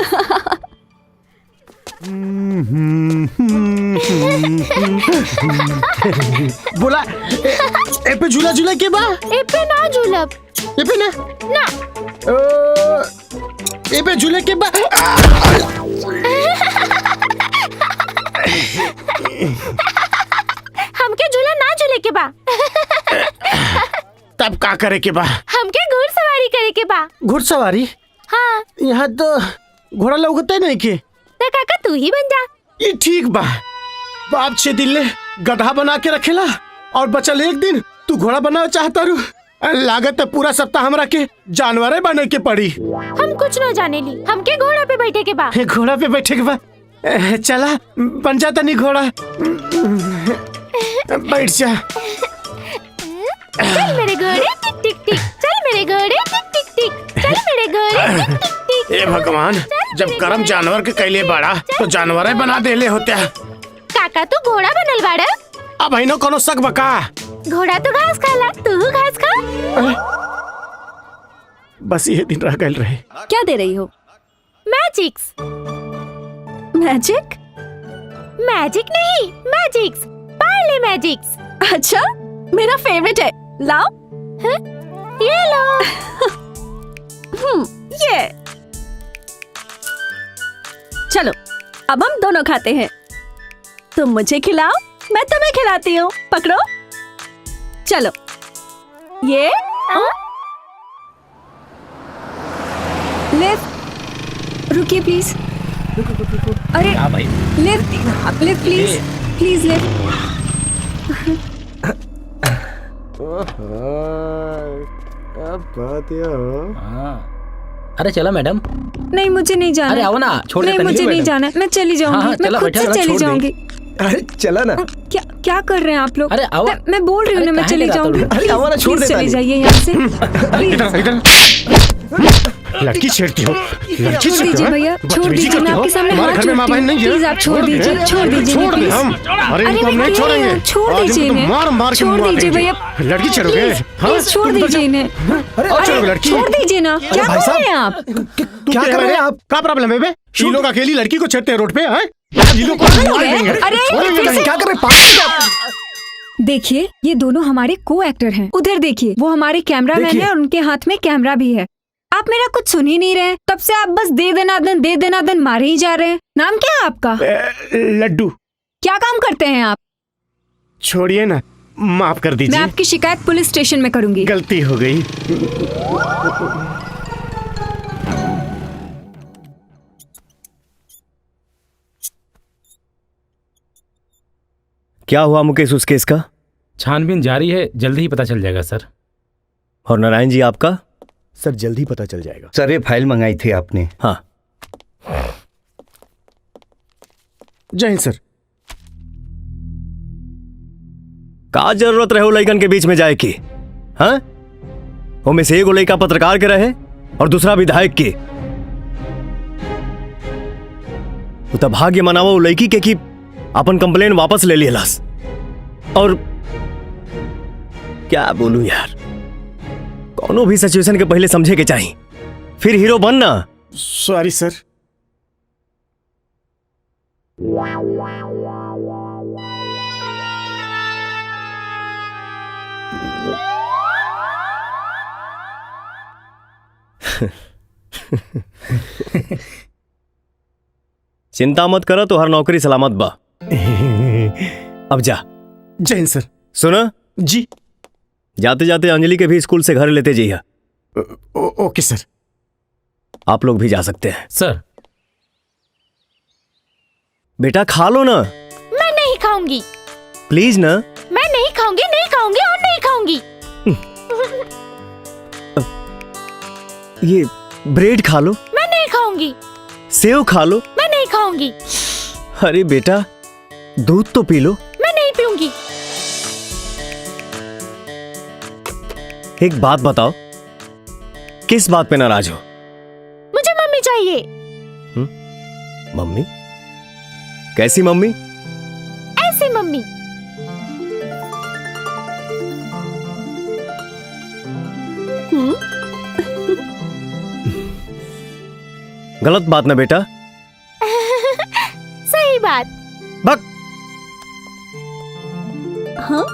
बोला ए पे झूला झूला के बा? ए पे ना झूलब। ए पे ना? ना। ए पे झूले के बा? हमके झूला ना झूले के बा। तब का करे के बा? हमके घुड़सवारी करे के बा। घुड़सवारी? हाँ। यहाँ तो घोड़ा लौकता नहीं के। तो काका तू ही बन जा। ये ठीक बा। बाप 6 दिन ले गधा बना के रखेला और बचल एक दिन तू घोड़ा बनाना चाहता रू। लागत है पूरा सप्ताह हमरा के जानवरे बने के पड़ी। हम कुछ न जाने ली, हमके घोड़ा पे बैठे के बा। घोड़ा पे बैठे के बा? चला बन जा तनी घोड़ा। बैठ जा। चल मेरे घोड़े टिक टिक टिक, चल मेरे घोड़े टिक टिक टिक, चल मेरे घोड़े टिक टिक टिक। ए भगवान, जब कर्म जानवर के कैले बड़ा तो जानवर बना देले होते। काका तू घोड़ा बनल बाड़ा? अब है नो कोनो शक बका। घोड़ा तो घास खाला, तू घास खा। बस ये दिन रह गए रहे। क्या दे रही हो? मैजिक्स। मैजिक? मैजिक नहीं, मैजिक्स, पार्ले मैजिक्स। अच्छा, मेरा फेवरेट है। लाओ। हाँ? ये लो। ये। चलो अब हम दोनों खाते हैं। तुम मुझे खिलाओ, मैं तुम्हें खिलाती हूँ। पकड़ो। चलो। ये लिफ्ट। रुकिए प्लीज। अरे lift, lift please, please lift. अरे चला मैडम। नहीं मुझे नहीं जाना। अरे आओ ना, छोड़ नहीं मुझे नहीं जाना, मैं चली जाऊंगी। मैं खुद से चली जाऊंगी। अरे चला ना। क्या कर रहे हैं आप लोग? अरे आओ। मैं बोल रही हूँ ना, मैं चली जाऊंगी। अरे आओ ना, छोड़ दे। चली जाइए यहाँ से। लड़की छेड़ती हो? लड़की छोड़ दीजिए भैया, छोड़ दीजिए। मैं आपके सामने हाथ जोड़ती हूँ। प्लीज आप छोड़ दीजिए, छोड़ दीजिए प्लीज। अरे इनको हम नहीं छोड़ेंगे। छोड़ दीजिए इन्हें। मार मार के छोड़ दीजिए भैया। लड़की छेड़ोगे? प्लीज छोड़ दीजिए इन्हें। लड़की छोड़ दीजिए ना। क्या कर रहे हैं आप? क्या कर रहे हैं आप? क्या प्रॉब्लम है बे? ये लोग अकेली लड़की को छेड़ते हैं रोड पे? हैं? ये लोग क्या कर रहे? देखिए ये दोनों हमारे को एक्टर हैं। उधर देखिए, वो हमारे कैमरामैन है और उनके हाथ में कैमरा भी है। आप मेरा कुछ सुन ही नहीं रहे, तब से आप बस दे देना दन मारे ही जा रहे हैं। नाम क्या है आपका? लड्डू। क्या काम करते हैं आप? छोड़िए ना, माफ कर दीजिए। मैं आपकी शिकायत पुलिस स्टेशन में करूंगी। गलती हो गई। क्या हुआ मुकेश उस केस का? छानबीन जारी है, जल्दी ही पता चल जाएगा सर। और नारायण जी आपका? सर जल्दी पता चल जाएगा। सर ये फाइल मंगाई थी आपने। हाँ। जय हिंद सर। का जरूरत रहे लइकन के बीच में जाए की? हाँ, में से एगो लइका पत्रकार के रहे और दूसरा विधायक के। तो भाग्य मनावा वो लड़की के कि अपन कंप्लेन वापस ले लियलस। और क्या बोलूं यार, कोनो भी सिचुएशन के पहले समझे के चाहिए, फिर हीरो बनना। Sorry sir. चिंता मत करो, तो हर नौकरी सलामत बा। अब जा। जय हिंद सर। सुना जी, जाते जाते अंजलि के भी स्कूल से घर लेते जाइए। Okay sir. आप लोग भी जा सकते हैं। सर बेटा खा लो ना। मैं नहीं खाऊंगी। प्लीज ना। मैं नहीं खाऊंगी, नहीं खाऊंगी और नहीं खाऊंगी। ये ब्रेड खा लो। मैं नहीं खाऊंगी। सेव खा लो। मैं नहीं खाऊंगी। अरे बेटा दूध तो पी लो। मैं नहीं पीऊंगी। एक बात बताओ, किस बात पे नाराज हो? मुझे मम्मी चाहिए। मम्मी? कैसी मम्मी? ऐसी मम्मी। गलत बात ना बेटा। सही बात। बक। हाँ?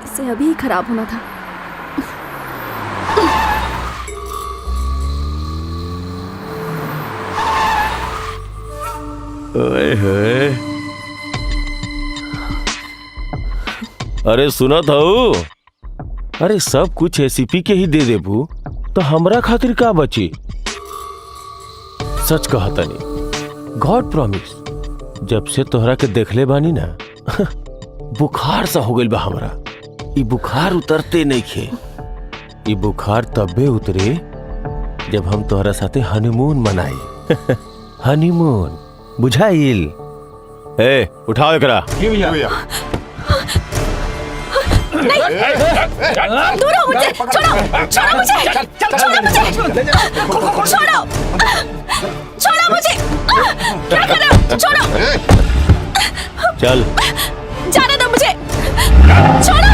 इसे अभी ही खराब होना था। ओए होए। अरे सुना था वो? अरे सब कुछ एसीपी के ही दे देबू तो हमरा खातिर का बची? सच कहता नहीं, गॉड प्रॉमिस, जब से तोहरा के देखले बानी ना बुखार सा हो गइल बा हमरा। ई बुखार उतरते नहीं खे। ई बुखार तबे उतरे जब हम तोहरा साथे हनीमून मनाई। हनीमून बुझाइल? ए उठाओ एकरा। दूर हो मुझे, छोड़ो, छोड़ो मुझे, छोड़ो मुझे, छोड़ो, छोड़ो मुझे, क्या कर रहे हो? छोड़ो, चल जाने दो मुझे, छोड़ो,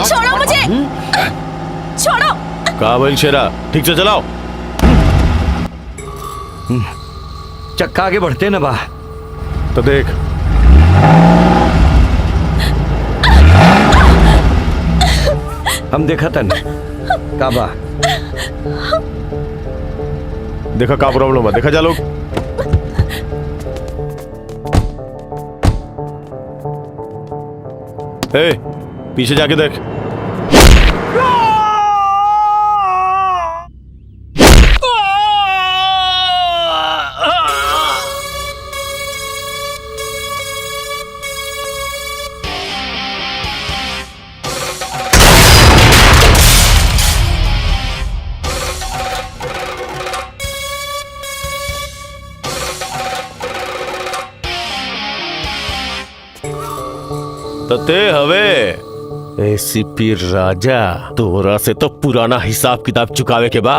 छोड़ो मुझे, छोड़ो। काबिल शेरा, ठीक से चलाओ। चक्का आगे बढ़ते ना बा। तो देख, हम देखा था काबा। देखा का प्रॉब्लम है, देखा जा लोग। ए, पीछे जाके देख। ते हवे एसीपी राजा, तोरा से तो पुराना हिसाब किताब चुकावे के बा।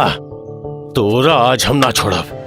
तोरा आज हम ना छोड़ब।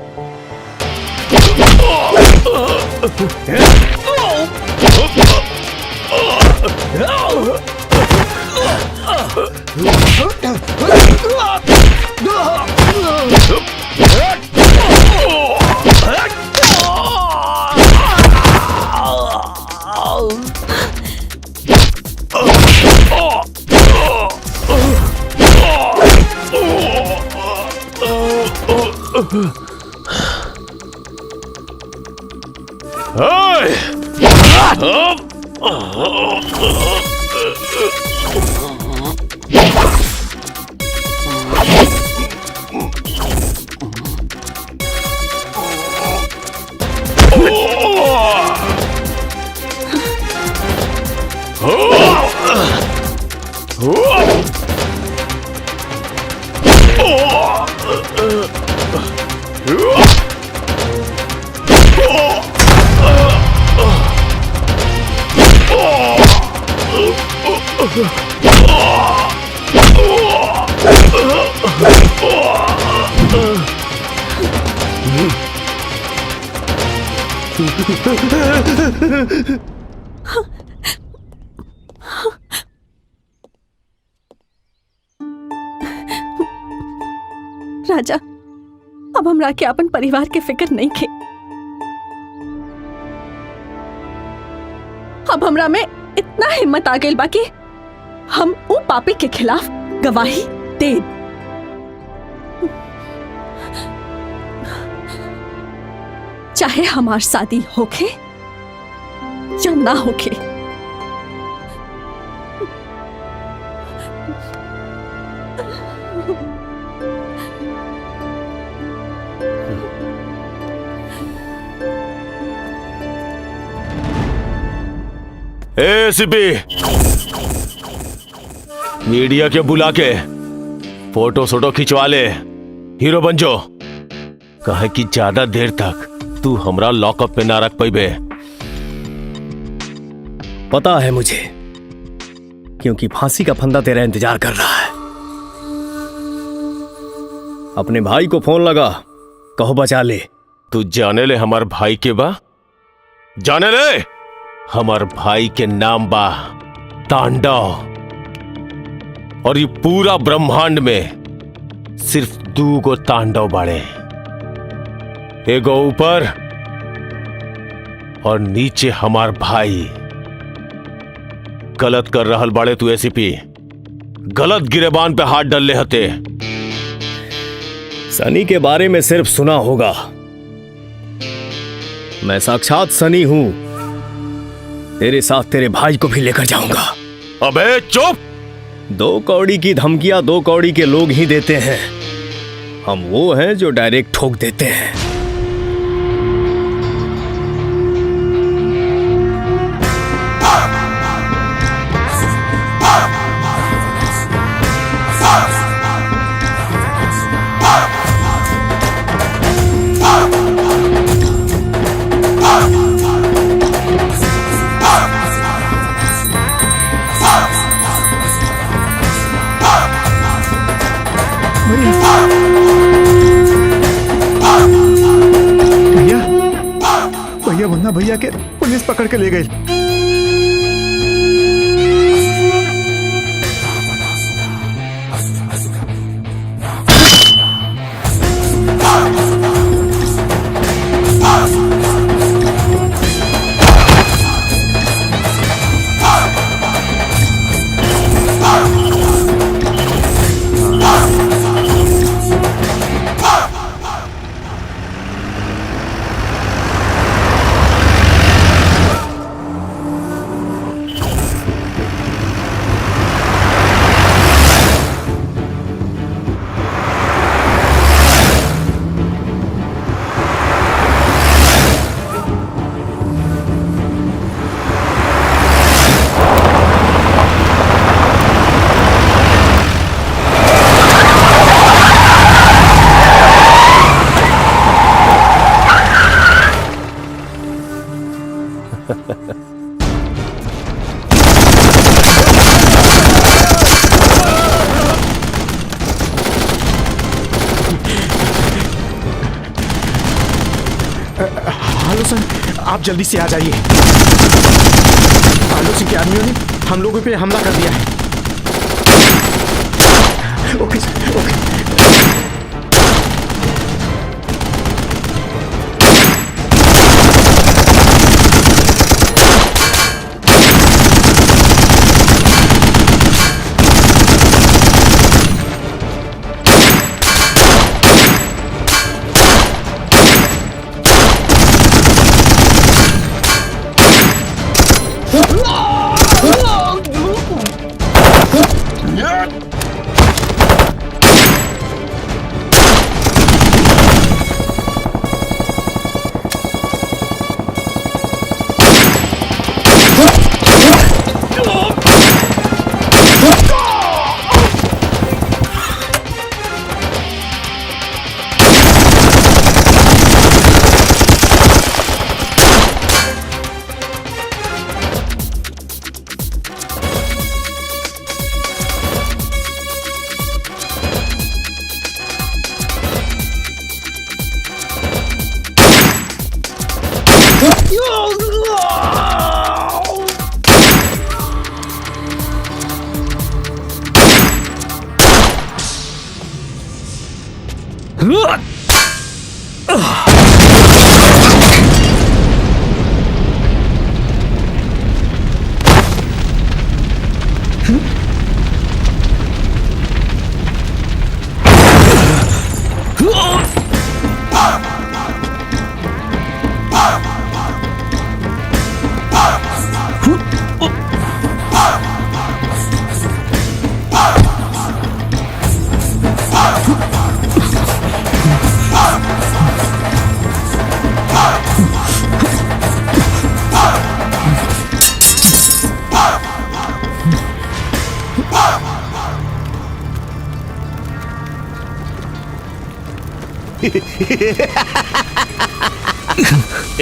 राजा, अब हमरा के अपन परिवार के फिक्र नहीं खे। अब हमरा में इतना हिम्मत आ गई बाकी हम वो पापी के खिलाफ गवाही दे। चाहे हमार शादी होके या ना होके। एसीपी, मीडिया के बुला के फोटो सोटो खिंचवा ले, हीरो बन जो। कहे कि ज्यादा देर तक तू हमरा लॉकअप पे ना रख पाइबे। पता है मुझे, क्योंकि फांसी का फंदा तेरा इंतजार कर रहा है। अपने भाई को फोन लगा, कहो बचा ले। तू जाने ले हमार भाई के बा? जाने ले हमार भाई के नाम बा तांडव। और ये पूरा ब्रह्मांड में सिर्फ 2 गो तांडव बाड़े, एगो ऊपर और नीचे हमार भाई। गलत कर रहल बाड़े तू एसीपी, गलत गिरेबान पे हाथ डाल ले हते। सनी के बारे में सिर्फ सुना होगा, मैं साक्षात सनी हूं। तेरे साथ तेरे भाई को भी लेकर जाऊंगा। अबे चुप! 2 कौड़ी की धमकियां 2 कौड़ी के लोग ही देते हैं। हम वो हैं जो डायरेक्ट ठोक देते हैं। भैया मुन्ना भैया के पुलिस पकड़ के ले गई। हेलो सर, आप जल्दी से आ जाइए। आलू सिंह के आदमियों ने हम लोगों पे हमला कर दिया है। Okay sir, okay.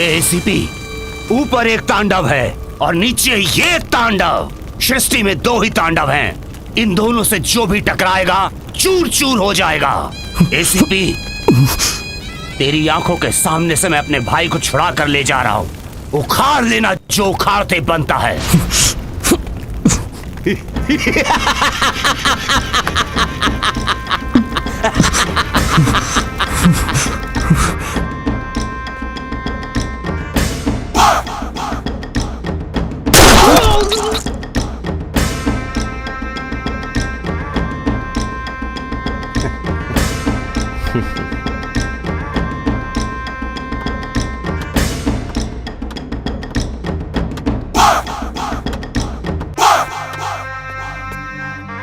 एसीपी, ऊपर एक तांडव है और नीचे ये तांडव। सृष्टि में दो ही तांडव हैं। इन दोनों से जो भी टकराएगा चूर चूर हो जाएगा। एसीपी, तेरी आंखों के सामने से मैं अपने भाई को छुड़ा कर ले जा रहा हूं। उखाड़ लेना जो उखाड़ते बनता है।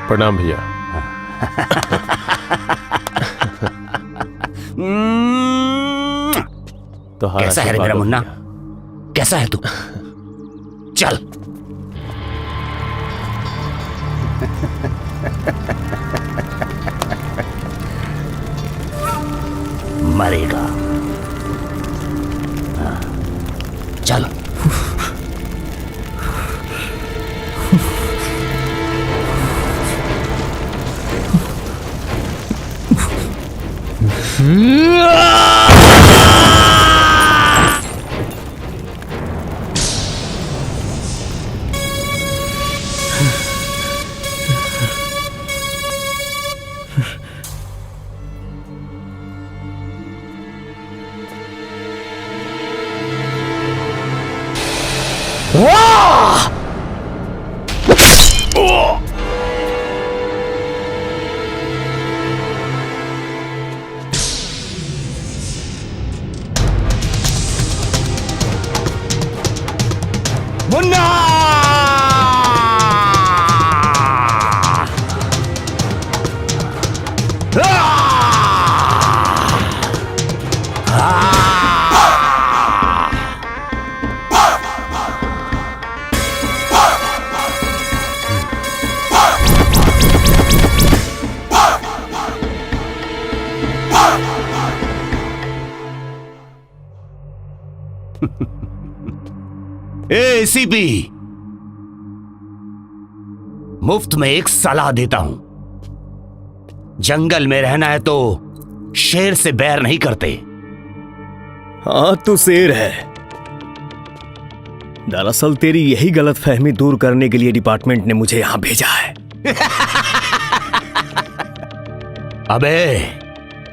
प्रणाम भैया। तो कैसा है रे मेरा मुन्ना? कैसा है तू? चल। मरेगा। चल। मुन्ना! एसीपी, मुफ्त में एक सलाह देता हूं। जंगल में रहना है तो शेर से बैर नहीं करते। हाँ, तू शेर है। दरअसल तेरी यही गलतफहमी दूर करने के लिए डिपार्टमेंट ने मुझे यहां भेजा है। अबे,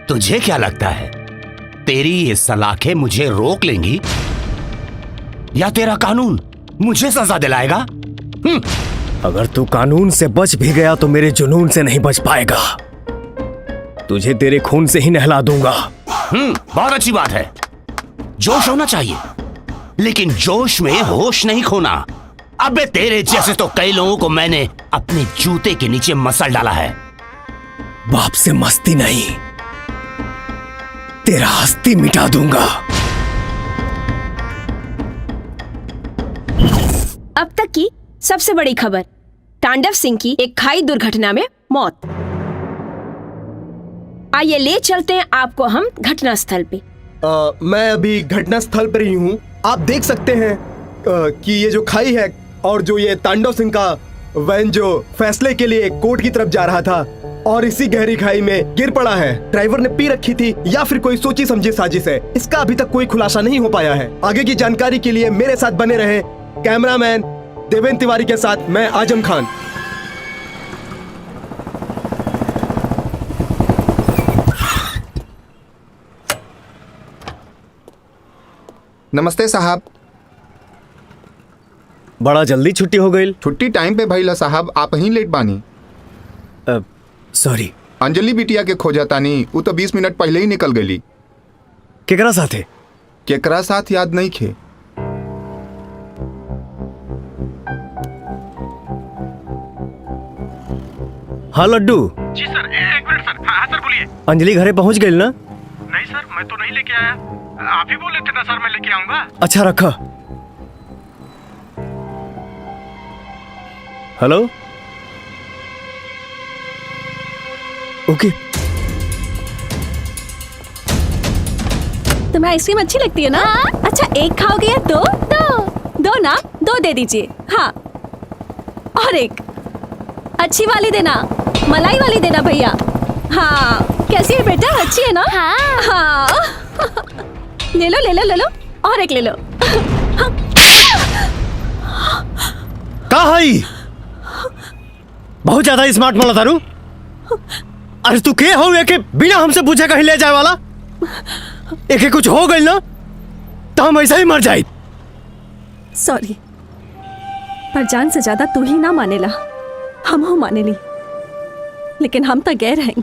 तुझे क्या लगता है तेरी ये सलाखें मुझे रोक लेंगी या तेरा कानून मुझे सजा दिलाएगा? अगर तू कानून से बच भी गया तो मेरे जुनून से नहीं बच पाएगा। तुझे तेरे खून से ही नहला दूंगा। बहुत अच्छी बात है। जोश होना चाहिए, लेकिन जोश में होश नहीं खोना। अबे तेरे जैसे तो कई लोगों को मैंने अपने जूते के नीचे मसल डाला है। बाप से मस्ती नहीं, तेरा हस्ती मिटा दूंगा। अब तक की सबसे बड़ी खबर, तांडव सिंह की एक खाई दुर्घटना में मौत। आइए ले चलते हैं आपको हम घटना स्थल पे। मैं अभी घटना स्थल पर ही हूँ। आप देख सकते हैं कि ये जो खाई है और जो ये तांडव सिंह का वैन जो फैसले के लिए कोर्ट की तरफ जा रहा था और इसी गहरी खाई में गिर पड़ा है। ड्राइवर ने पी रखी थी या फिर कोई सोची समझी साजिश है, इसका अभी तक कोई खुलासा नहीं हो पाया है। आगे की जानकारी के लिए मेरे साथ बने रहे। कैमरामैन देवेंद्र तिवारी के साथ मैं आजम खान। नमस्ते साहब। बड़ा जल्दी छुट्टी हो गई। छुट्टी टाइम पे भइला साहब, आप ही लेट बानी। सॉरी। अंजलि बिटिया के खोजा तानी, वो तो 20 मिनट पहले ही निकल गई। केकरा साथे? केकरा साथ याद नहीं खे। हाँ लड्डू। जी सर, एक मिनट सर। हाँ सर बोलिए। अंजलि घरे पहुंच गई ना? नहीं सर, मैं तो नहीं लेके आया। आप ही बोले थे ना सर मैं लेके आऊंगा। अच्छा रखा। हेलो। ओके। तुम्हें आइसक्रीम अच्छी लगती है ना? अच्छा एक खाओगे या दो? दो ना, दो दे दीजिए। हाँ, और एक अच्छी वाली देना, मलाई वाली देना भैया। हाँ, कैसी है बेटा? अच्छी है ना? हाँ। ले लो ले लो ले लो, और एक ले लो। कहा है? बहुत ज्यादा स्मार्ट मला तारू। अरे तू के हो के बिना हमसे पूछे कहीं ले जाए वाला? एक कुछ हो गई ना तो हम ऐसा ही मर जाए। सॉरी, पर जान से ज्यादा तू ही ना मानेला, हम हो माने ली, लेकिन हम तो गैर हैं।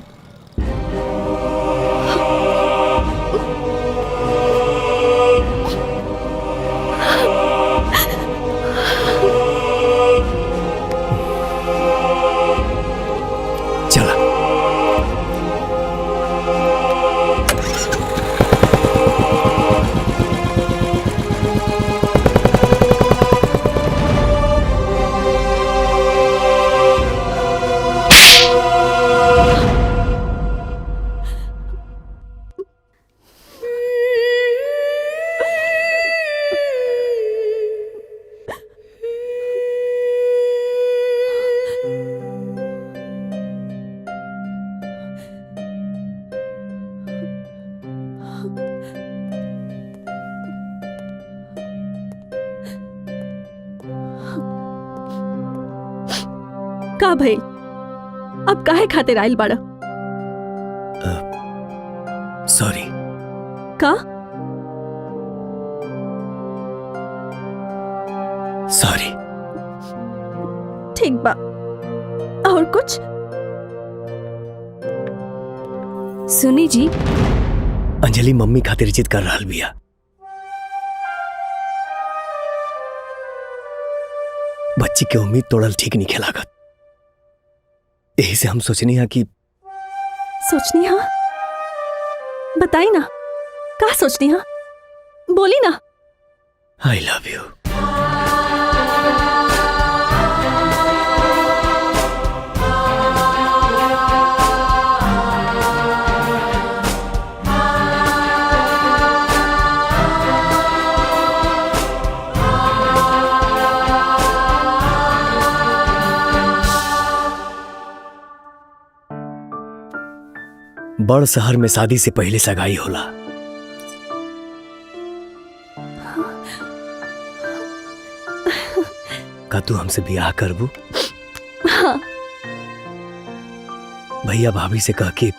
चला। का भाई, अब काहे खातिर आइल बाड़ा? सॉरी। का? सॉरी। ठीक बा, और कुछ? सुनी जी, अंजलि मम्मी खातिर जिद कर रहल बिया। बच्ची के उम्मीद तोड़ल ठीक नहीं खेलागत। यही से हम सोचनी है कि सोचनी हाँ? बताई ना, का सोचनी हाँ? बोली ना। I love you. बड़ शहर में शादी से पहले सगाई होला। का तू हमसे ब्याह करबू? हाँ। भैया भाभी से कह के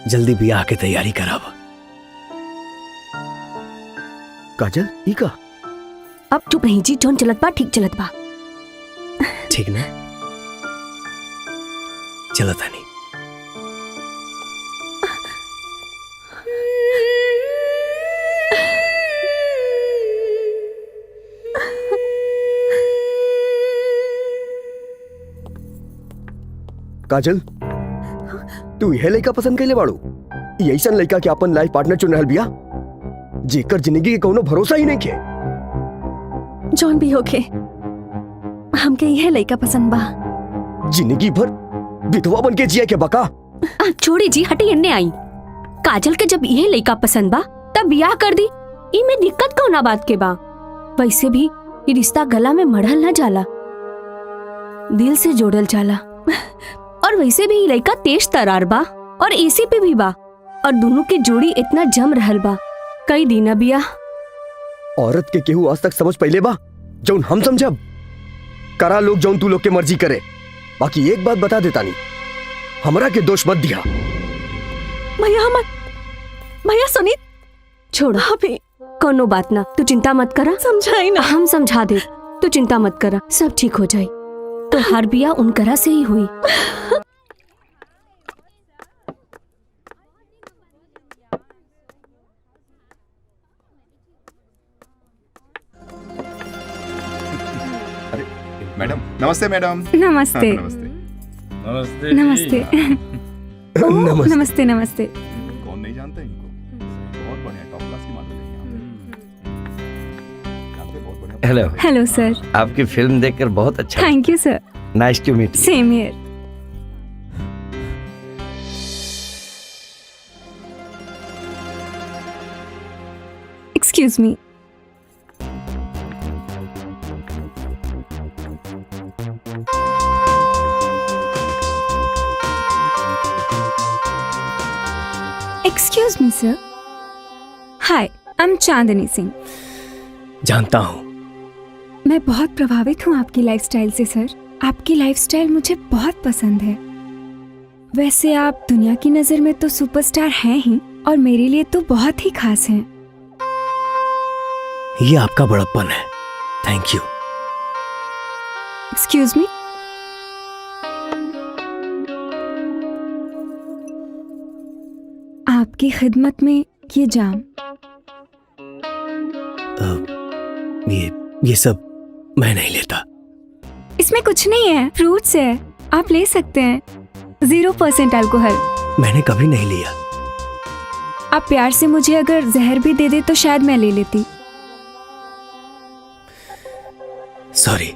जल्दी ब्याह के तैयारी करावा। काजल ई का? अब चुप रही जी, जोन चलत बा ठीक चलत बा। ठीक ना? चलो तानी। काजल, तू यह लड़का पसंद कैले बाड़ू? ऐसा लड़का के अपन लाइफ पार्टनर चुन रहल बिया जेकर जिंदगी के कोनो भरोसा ही नहीं के। जौन भी होके हमके यह लड़का पसंद बा। जिंदगी भर विधवा बन के जिया के बका। छोड़ी जी, हटी एन्ने आई। काजल के जब यह लड़का पसंद बा तब ब्याह कर दी, इमे दिक्कत कौना बात के बा? वैसे भी ये रिश्ता गला में मढ़ल न जाला, दिल से जोड़ल जाला। और वैसे भी लड़का तेज तरार बा और एसी पे भी बा, और दोनों की जोड़ी इतना जम रहल बा। कई दिन बिया। औरत के केहू आज तक समझ पहले बा जौन हम समझब। करा लोग जौन तू लोग के मर्जी करे। बाकी एक बात बता देता नहीं, हमरा के दोष मत दिया। भैया भैया सुनी, छोड़ो। अभी कोनो बात ना, तू चिंता मत करा। समझाई ना। हम समझा दे, तू चिंता मत करा, सब ठीक हो जाए। तो हर बिया उनकरा से ही हुई। मैडम नमस्ते मैडम। नमस्ते। नमस्ते नमस्ते नमस्ते ओह, नमस्ते नमस्ते। कौन नहीं जानता इनको? बहुत बढ़िया टॉप क्लास की मॉडल है यहाँ पे। बहुत बढ़िया। Hello hello sir. आपकी फिल्म देखकर बहुत अच्छा। Thank you sir. Nice to meet you. Same here. Excuse me. Excuse me sir. Hi, I am Chandni Singh. जानता हूँ। मैं बहुत प्रभावित हूँ आपकी लाइफस्टाइल से सर। आपकी लाइफस्टाइल मुझे बहुत पसंद है। वैसे आप दुनिया की नजर में तो सुपरस्टार हैं ही, और मेरे लिए तो बहुत ही खास हैं। ये आपका बड़प्पन है। Thank you. Excuse me. आपकी खिदमत में ये जाम। ये सब मैं नहीं लेता। इसमें कुछ नहीं है, फ्रूट्स है, आप ले सकते हैं। 0% अल्कोहल। मैंने कभी नहीं लिया। आप प्यार से मुझे अगर जहर भी दे दे तो शायद मैं ले लेती। सॉरी।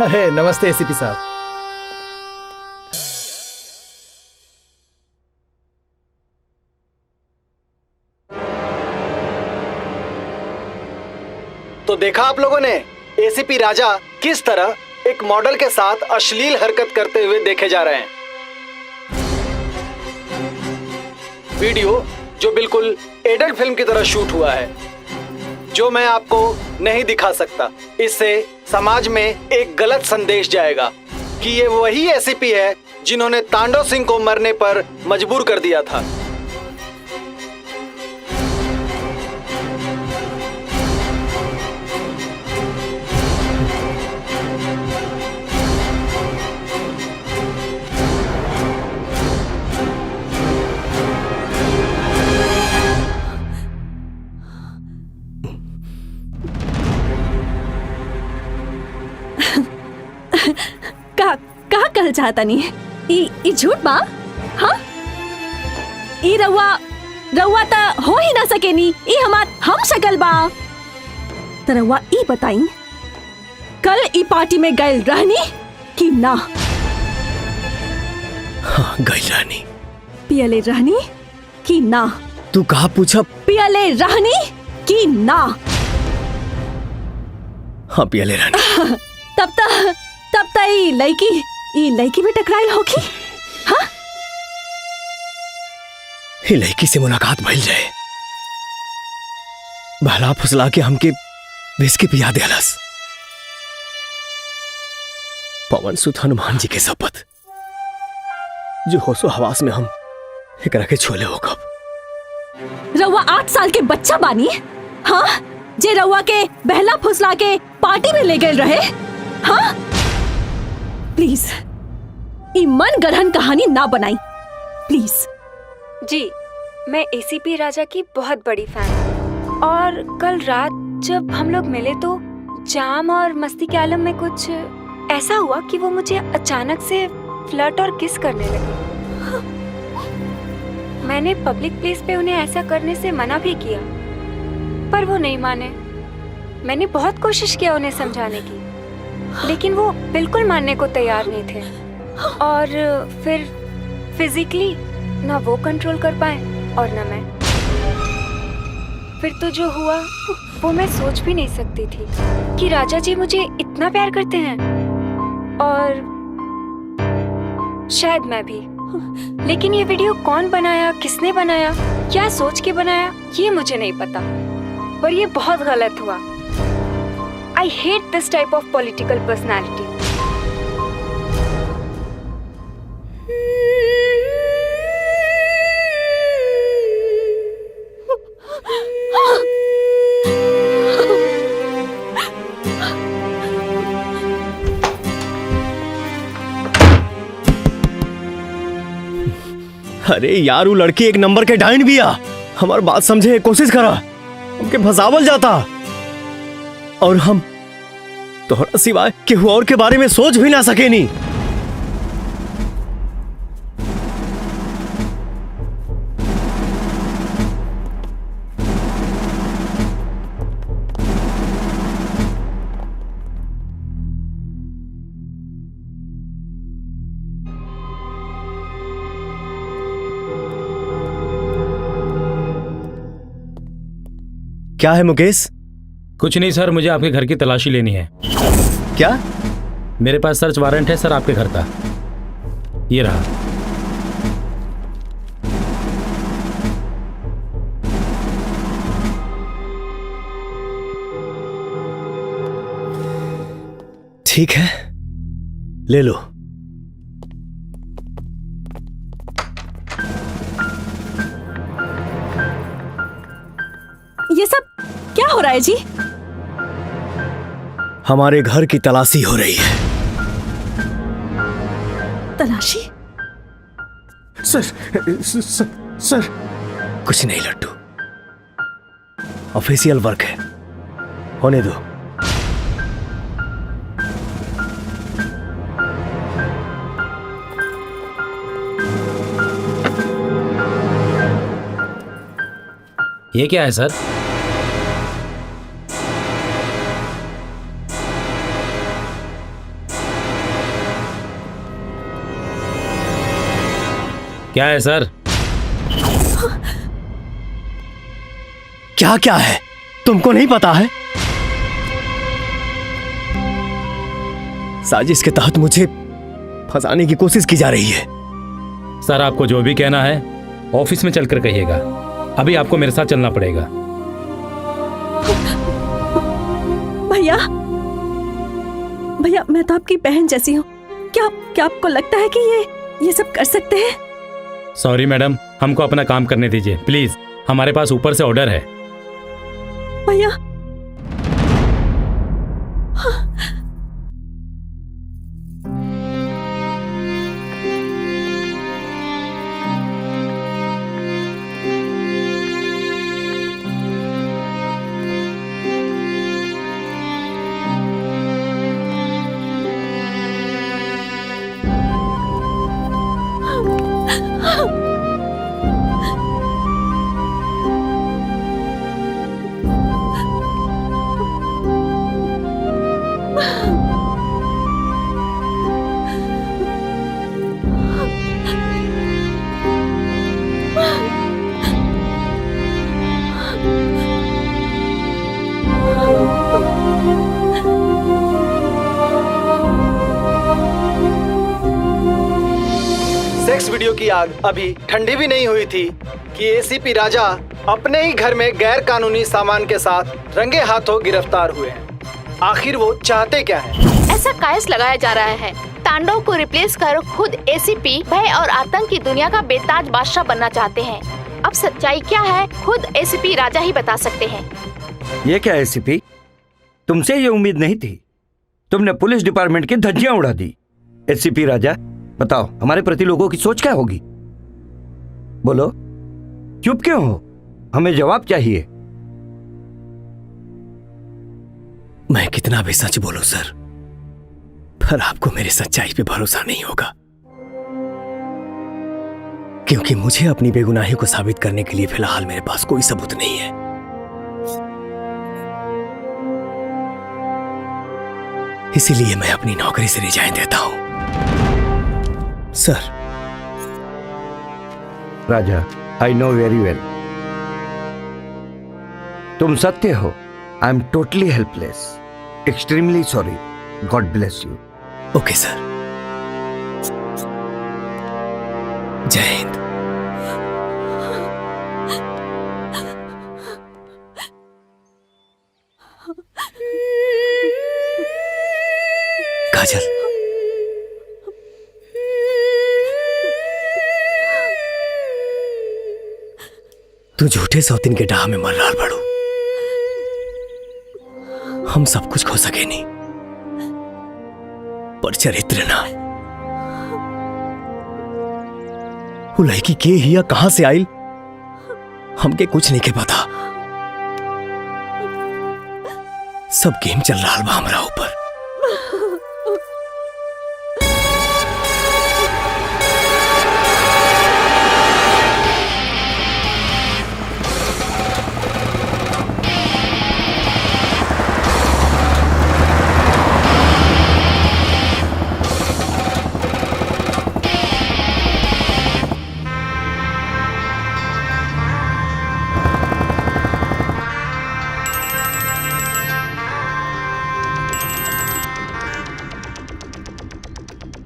अरे नमस्ते एसीपी साहब। तो देखा आप लोगों ने एसीपी राजा किस तरह एक मॉडल के साथ अश्लील हरकत करते हुए देखे जा रहे हैं। वीडियो जो बिल्कुल एडल्ट फिल्म की तरह शूट हुआ है, जो मैं आपको नहीं दिखा सकता। इससे समाज में एक गलत संदेश जाएगा कि ये वही एसीपी है जिन्होंने तांडव सिंह को मरने पर मजबूर कर दिया था। का कहल चाहता नहीं ई झूठ बा। हाँ, ई रउआ ता हो ही ना सके नी। ई हमार हम शकल बा। त रउआ ई बताई, कल ई पार्टी में गए रहनी कि ना? हाँ, गई रहनी। पियले रहनी कि ना? तू कहा पूछा? पियले रहनी कि ना? हाँ, पियले रहनी। तब ता ई लड़की भी टकराई होगी। हाँ, ये लड़की से मुलाकात भइल जाए, बहला फुसला के हमके विस्की पिया देलस। पवन सुत हनुमान जी के शपथ, जो होशो हवास में हम एकरा के छोले हो कब। रउआ 8 साल के बच्चा बानी। हाँ, जे रउआ के बहला फुसला के पार्टी में ले गए रहे। हाँ, प्लीज ई मन गढ़न कहानी ना बनाई, प्लीज। जी, मैं एसीपी राजा की बहुत बड़ी फैन हूँ, और कल रात जब हम लोग मिले तो जाम और मस्ती के आलम में कुछ ऐसा हुआ कि वो मुझे अचानक से फ्लर्ट और किस करने लगे। मैंने पब्लिक प्लेस पे उन्हें ऐसा करने से मना भी किया, पर वो नहीं माने। मैंने बहुत कोशिश किया उन्हें समझाने की, लेकिन वो बिल्कुल मानने को तैयार नहीं थे। और फिर फिजिकली ना वो कंट्रोल कर पाए और ना मैं। फिर तो जो हुआ वो मैं सोच भी नहीं सकती थी कि राजा जी मुझे इतना प्यार करते हैं, और शायद मैं भी। लेकिन ये वीडियो कौन बनाया, किसने बनाया, क्या सोच के बनाया, ये मुझे नहीं पता, पर ये बहुत गलत हुआ। I hate this type of political personality. अरे यार, वो लड़की एक नंबर के डाइन भी आ। हमार बात समझे, कोशिश करा, हमके फसावल जाता। और हम तोहरा सिवाय केहू और के बारे में सोच भी ना सके नी। क्या है मुकेश? कुछ नहीं सर, मुझे आपके घर की तलाशी लेनी है। क्या? मेरे पास सर्च वारंट है सर आपके घर का, ये रहा। ठीक है, ले लो। ये सब क्या हो रहा है जी? हमारे घर की तलाशी हो रही है। तलाशी? सर कुछ नहीं लट्टू, ऑफिशियल वर्क है, होने दो। ये क्या है सर? क्या है सर? क्या क्या है? तुमको नहीं पता है? साजिश के तहत मुझे फंसाने की कोशिश की जा रही है। सर आपको जो भी कहना है ऑफिस में चलकर कहिएगा, अभी आपको मेरे साथ चलना पड़ेगा। भैया, भैया, मैं तो आपकी बहन जैसी हूँ। क्या आपको लगता है कि ये सब कर सकते हैं? सॉरी मैडम, हमको अपना काम करने दीजिए प्लीज, हमारे पास ऊपर से ऑर्डर है। भैया, सेक्स वीडियो की आग अभी ठंडी भी नहीं हुई थी कि एसीपी राजा अपने ही घर में गैर कानूनी सामान के साथ रंगे हाथों गिरफ्तार हुए हैं। आखिर वो चाहते क्या हैं? ऐसा कायस लगाया जा रहा है तांडव को रिप्लेस कर खुद एसीपी भय और आतंक की दुनिया का बेताज बादशाह बनना चाहते हैं। अब सच्चाई क्या है खुद एसीपी राजा ही बता सकते हैं। ये क्या एसीपी, तुमसे ये उम्मीद नहीं थी। तुमने पुलिस डिपार्टमेंट की धज्जियां उड़ा दी। एसीपी राजा, बताओ हमारे प्रति लोगों की सोच क्या होगी? बोलो, चुप क्यों हो? हमें जवाब चाहिए। मैं कितना भी सच बोलूं सर, पर आपको मेरी सच्चाई पे भरोसा नहीं होगा, क्योंकि मुझे अपनी बेगुनाही को साबित करने के लिए फिलहाल मेरे पास कोई सबूत नहीं है। इसीलिए मैं अपनी नौकरी से रिजाइन देता हूं sir. Raja, I know very well, तुम सत्य हो। I am totally helpless, extremely sorry, God bless you. Okay sir, जय हिंद। काजल, तू झूठे सौतीन के डाह में मर रहा बड़ू। हम सब कुछ खो सके नहीं, पर चरित्र ना। वो लड़की के हिया कहां से आइल हमके कुछ नहीं के पता। सब गेम चल रहा बा हमरा ऊपर।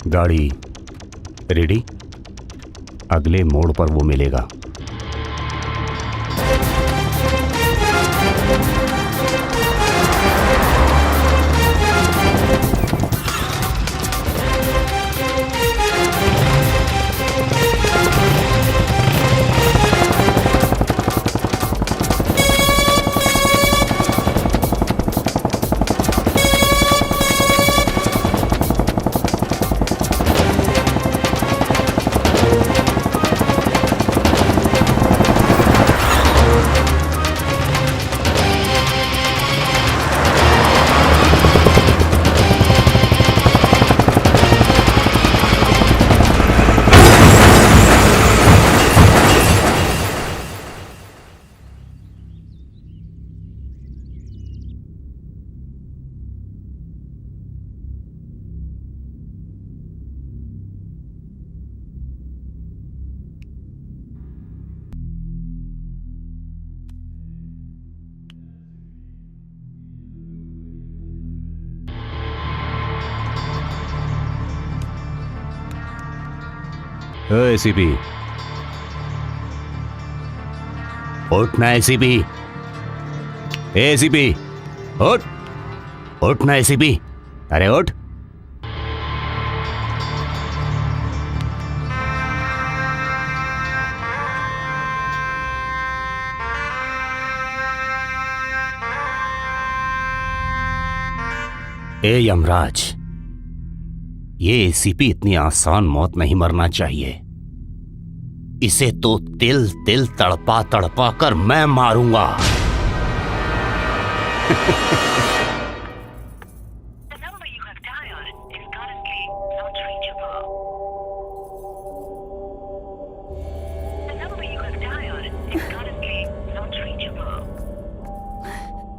गाड़ी रेडी, अगले मोड़ पर वो मिलेगा। एसीपी उठना, एसीपी, एसीपी उठ, उठना एसीपी, अरे उठ। ए यमराज, ये एसीपी इतनी आसान मौत नहीं मरना चाहिए। इसे तो तिल तिल तड़पा तड़पा कर मैं मारूंगा।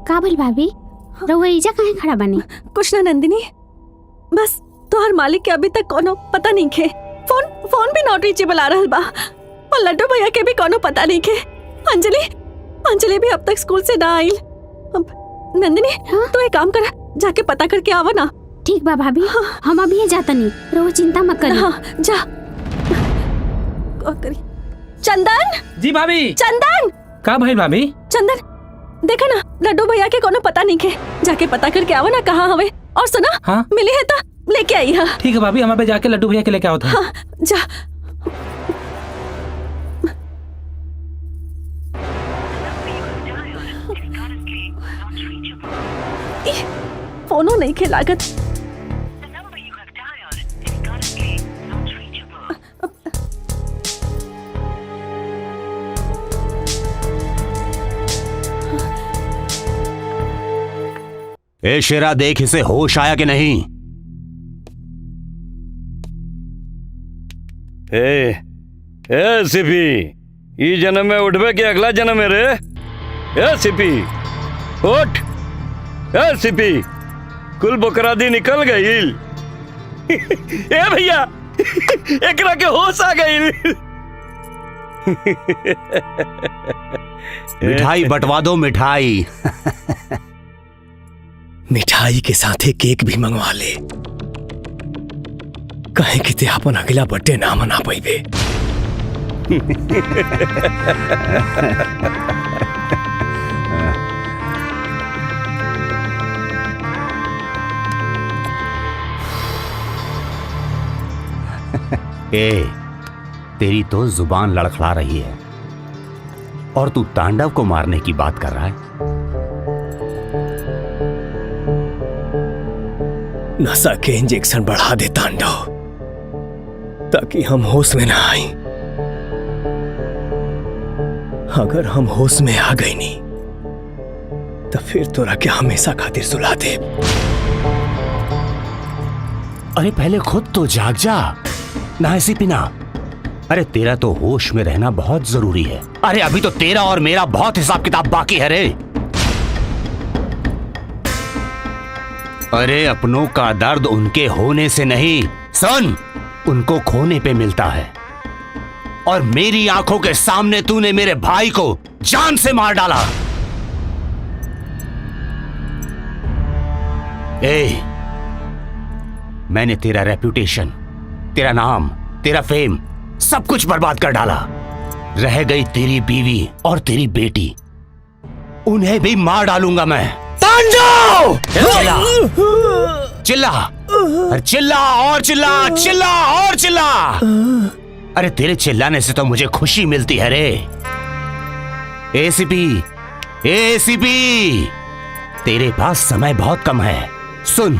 काबिल भाभी, रउआ इजा काहे खड़ा बनी? कुछ ना नंदिनी, बस तोहर मालिक के अभी तक कोनो पता नहीं खे। फोन भी नॉट रीचेबल आ रहल बा और लड्डू भैया के भी कोनो पता नहीं खे। अंजलि भी अब तक स्कूल से ना आई। नंदिनी, तू एक काम कर, जाके पता करके आवा ना। ठीक बा भाभी, हम अभी जाता नहीं, रउआ चिंता मत करी। हाँ, जा। चंदन जी भाभी। चंदन का भाई भाभी? चंदन देखा ना, लड्डू भैया के कोनो पता नहीं खे, जाके पता करके आवा ना कहाँ हवे। और सुना, हाँ? मिली है तो लेके आई। हाँ ठीक है भाभी, हम अबे जाके लड्डू भैया के लेके आओ। हाँ, जा। फोनो नहीं खे लागत। ए शेरा, देख इसे होश आया कि नहीं? ए सिपी, ई जन्म में उठबे कि अगला जन्म में रे? ए सिपी उठ। ए सिपी, कुल बकरादी निकल गईल। ए भैया, एकरा के होश आ गईल। मिठाई बंटवा दो, मिठाई। मिठाई के साथे केक भी मंगवा ले, कहे कि ते अपन अगला बर्थडे ना मना पाइबे। ए, तेरी तो जुबान लड़खड़ा रही है और तू तांडव को मारने की बात कर रहा है। नशा के इंजेक्शन बढ़ा दे तांडव, ताकि हम होश में ना आए। अगर हम होश में आ गई नहीं तो फिर तोरा के हमेशा खातिर सुला दे। अरे पहले खुद तो जाग जा ना ऐसी पिना। अरे तेरा तो होश में रहना बहुत जरूरी है। अरे अभी तो तेरा और मेरा बहुत हिसाब किताब बाकी है रे। अरे अपनों का दर्द उनके होने से नहीं, सुन, उनको खोने पे मिलता है। और मेरी आंखों के सामने तूने मेरे भाई को जान से मार डाला। मैंने तेरा रेपुटेशन, तेरा नाम, तेरा फेम सब कुछ बर्बाद कर डाला। रह गई तेरी बीवी और तेरी बेटी, उन्हें भी मार डालूंगा मैं। तांडव! चिल्ला चिल्ला, अरे चिल्ला और चिल्ला, चिल्ला और चिल्ला। अरे तेरे चिल्लाने से तो मुझे खुशी मिलती है रे। एसीपी, एसीपी, तेरे पास समय बहुत कम है। सुन,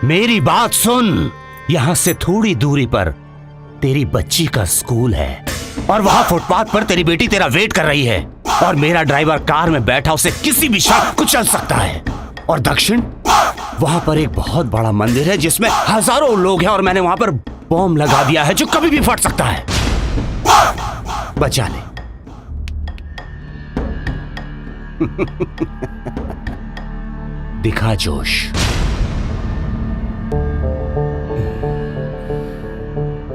मेरी बात सुन। यहां से थोड़ी दूरी पर तेरी बच्ची का स्कूल है और वहां फुटपाथ पर तेरी बेटी तेरा वेट कर रही है। और मेरा ड्राइवर कार में बैठा उसे किसी भी क्षण कुचल सकता है। और दक्षिण, वहां पर एक बहुत बड़ा मंदिर है जिसमें हजारों लोग हैं और मैंने वहां पर बॉम्ब लगा दिया है जो कभी भी फट सकता है। बचा ले। दिखा जोश,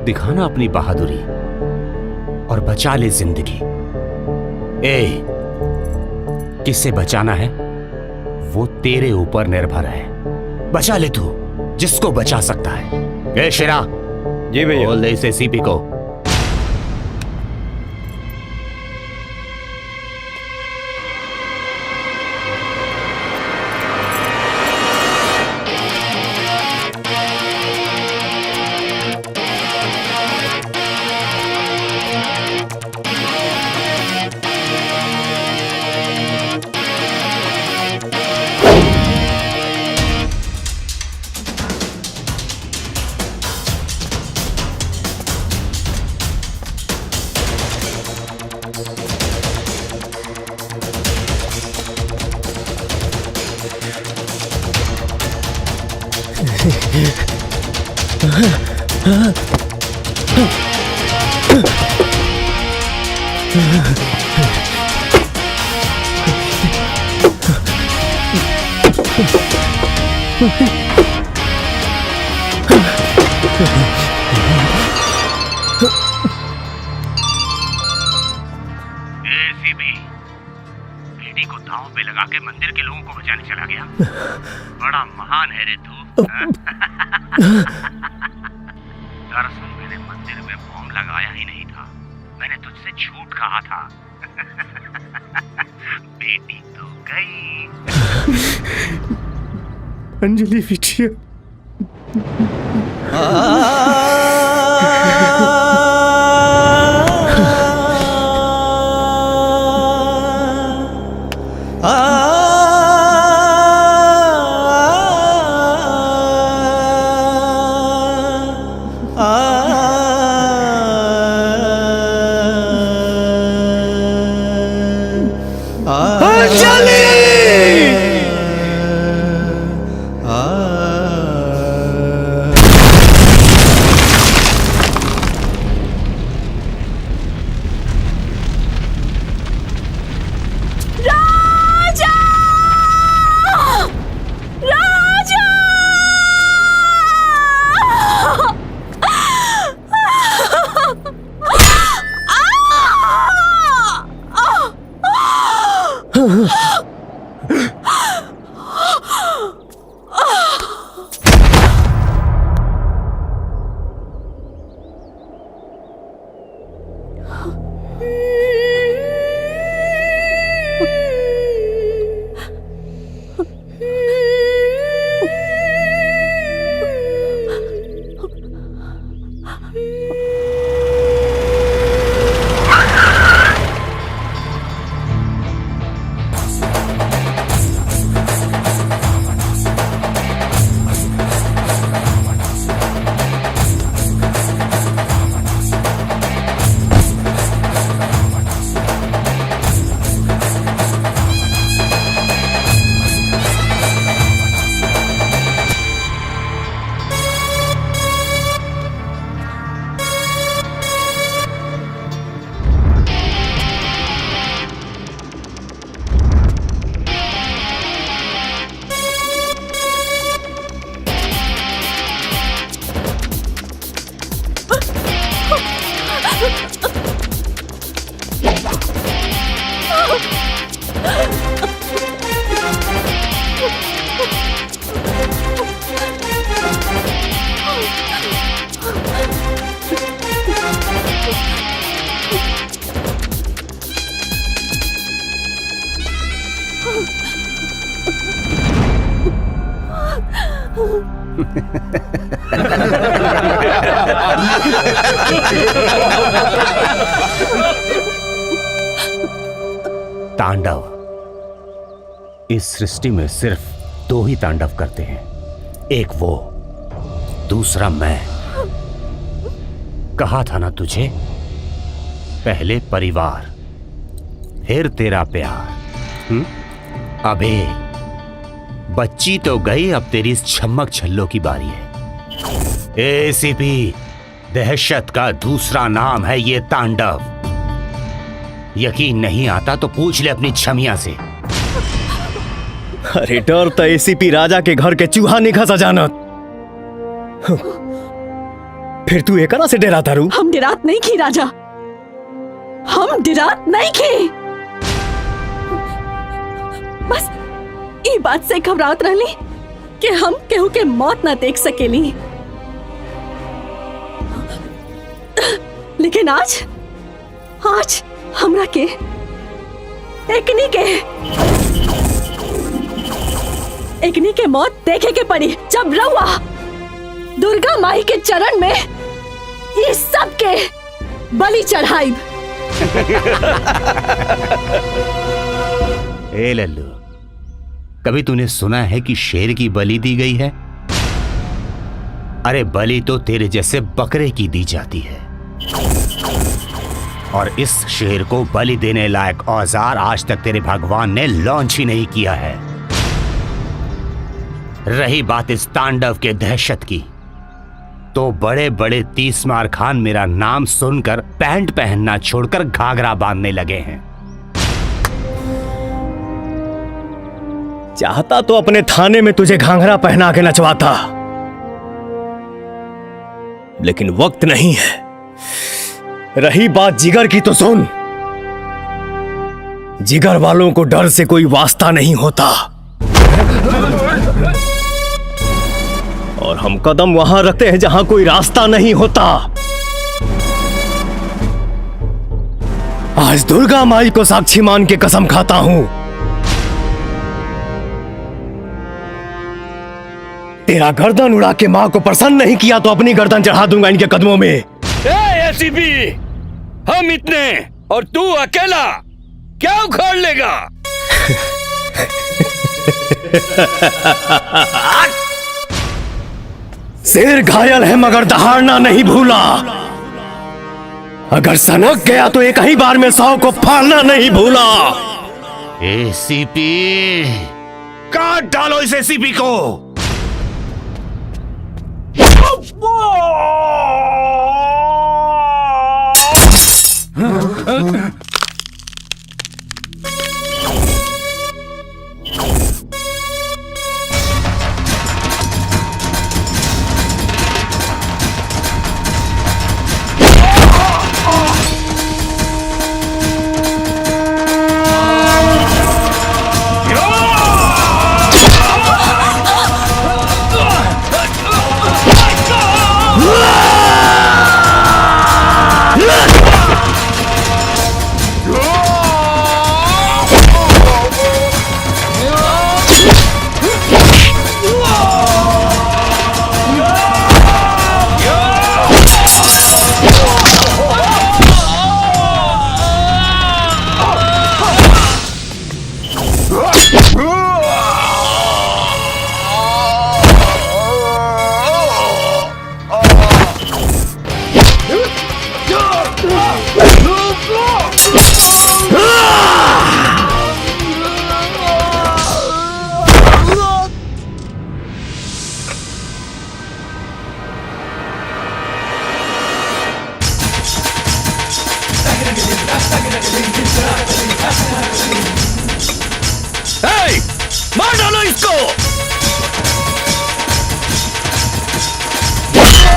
दिखाना अपनी बहादुरी और बचा ले जिंदगी। किससे बचाना है वो तेरे ऊपर निर्भर है। बचा ले तू जिसको बचा सकता है। शेरा, जी भैया, बोल दे इसे सीपी को। बेटी को दांव पे लगा के मंदिर के लोगों को बचाने चला गया। बड़ा महान है रे तू। दरअसल मैंने मंदिर में बॉम्ब लगाया ही नहीं था, मैंने तुझसे झूठ कहा था। बेटी तो गई। अंजलि बिटिया। तांडव, इस सृष्टि में सिर्फ दो ही तांडव करते हैं, एक वो, दूसरा मैं। कहा था ना तुझे, पहले परिवार फिर तेरा प्यार। अबे बच्ची तो गई, अब तेरी इस छम्मक छल्लो की बारी है। एसीपी, दहशत का दूसरा नाम है ये तांडव। यकीन नहीं आता तो पूछ ले अपनी छमिया से। अरे डर तो एसीपी राजा के घर के चूहा निखा सजानत। फिर तू एकरा से डरा तारू? हम डरात नहीं की राजा, हम डरात नहीं की। बस ई बात से घबरात रहली कि हम केहू के मौत ना देख सकेली। लेकिन आज हमरा के एकनी के मौत देखे के पड़ी, जब रउआ दुर्गा माई के चरण में ये सब के बलि चढ़ाई। ए लल्लू, कभी तूने सुना है कि शेर की बलि दी गई है? अरे बलि तो तेरे जैसे बकरे की दी जाती है। और इस शेर को बलि देने लायक औजार आज तक तेरे भगवान ने लॉन्च ही नहीं किया है। रही बात इस तांडव के दहशत की, तो बड़े बड़े तीसमार खान मेरा नाम सुनकर पैंट पहनना छोड़कर घाघरा बांधने लगे हैं। चाहता तो अपने थाने में तुझे घाघरा पहना के नचवाता, लेकिन वक्त नहीं है। रही बात जिगर की तो सुन, जिगर वालों को डर से कोई वास्ता नहीं होता, और हम कदम वहां रखते हैं जहां कोई रास्ता नहीं होता। आज दुर्गा माई को साक्षी मान के कसम खाता हूं, तेरा गर्दन उड़ा के मां को प्रसन्न नहीं किया तो अपनी गर्दन चढ़ा दूंगा इनके कदमों में। एसीपी, हम इतने और तू अकेला क्या उखाड़ लेगा? शेर घायल है मगर दहाड़ना नहीं भूला। अगर सनक गया तो एक ही बार में 100 को फाड़ना नहीं भूला। एसीपी, काट डालो इस एसीपी को। मार डालो इसको। Yeah!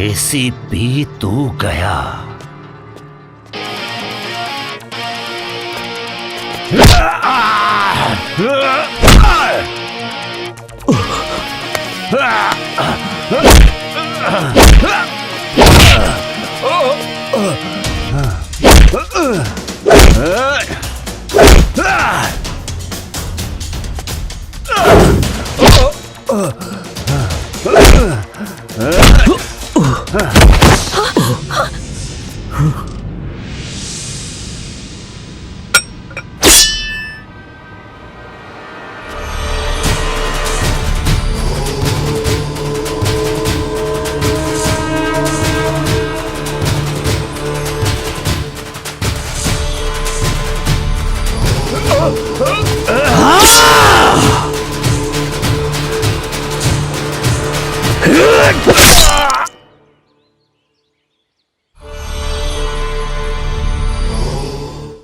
एसीपी तू गया। Ah!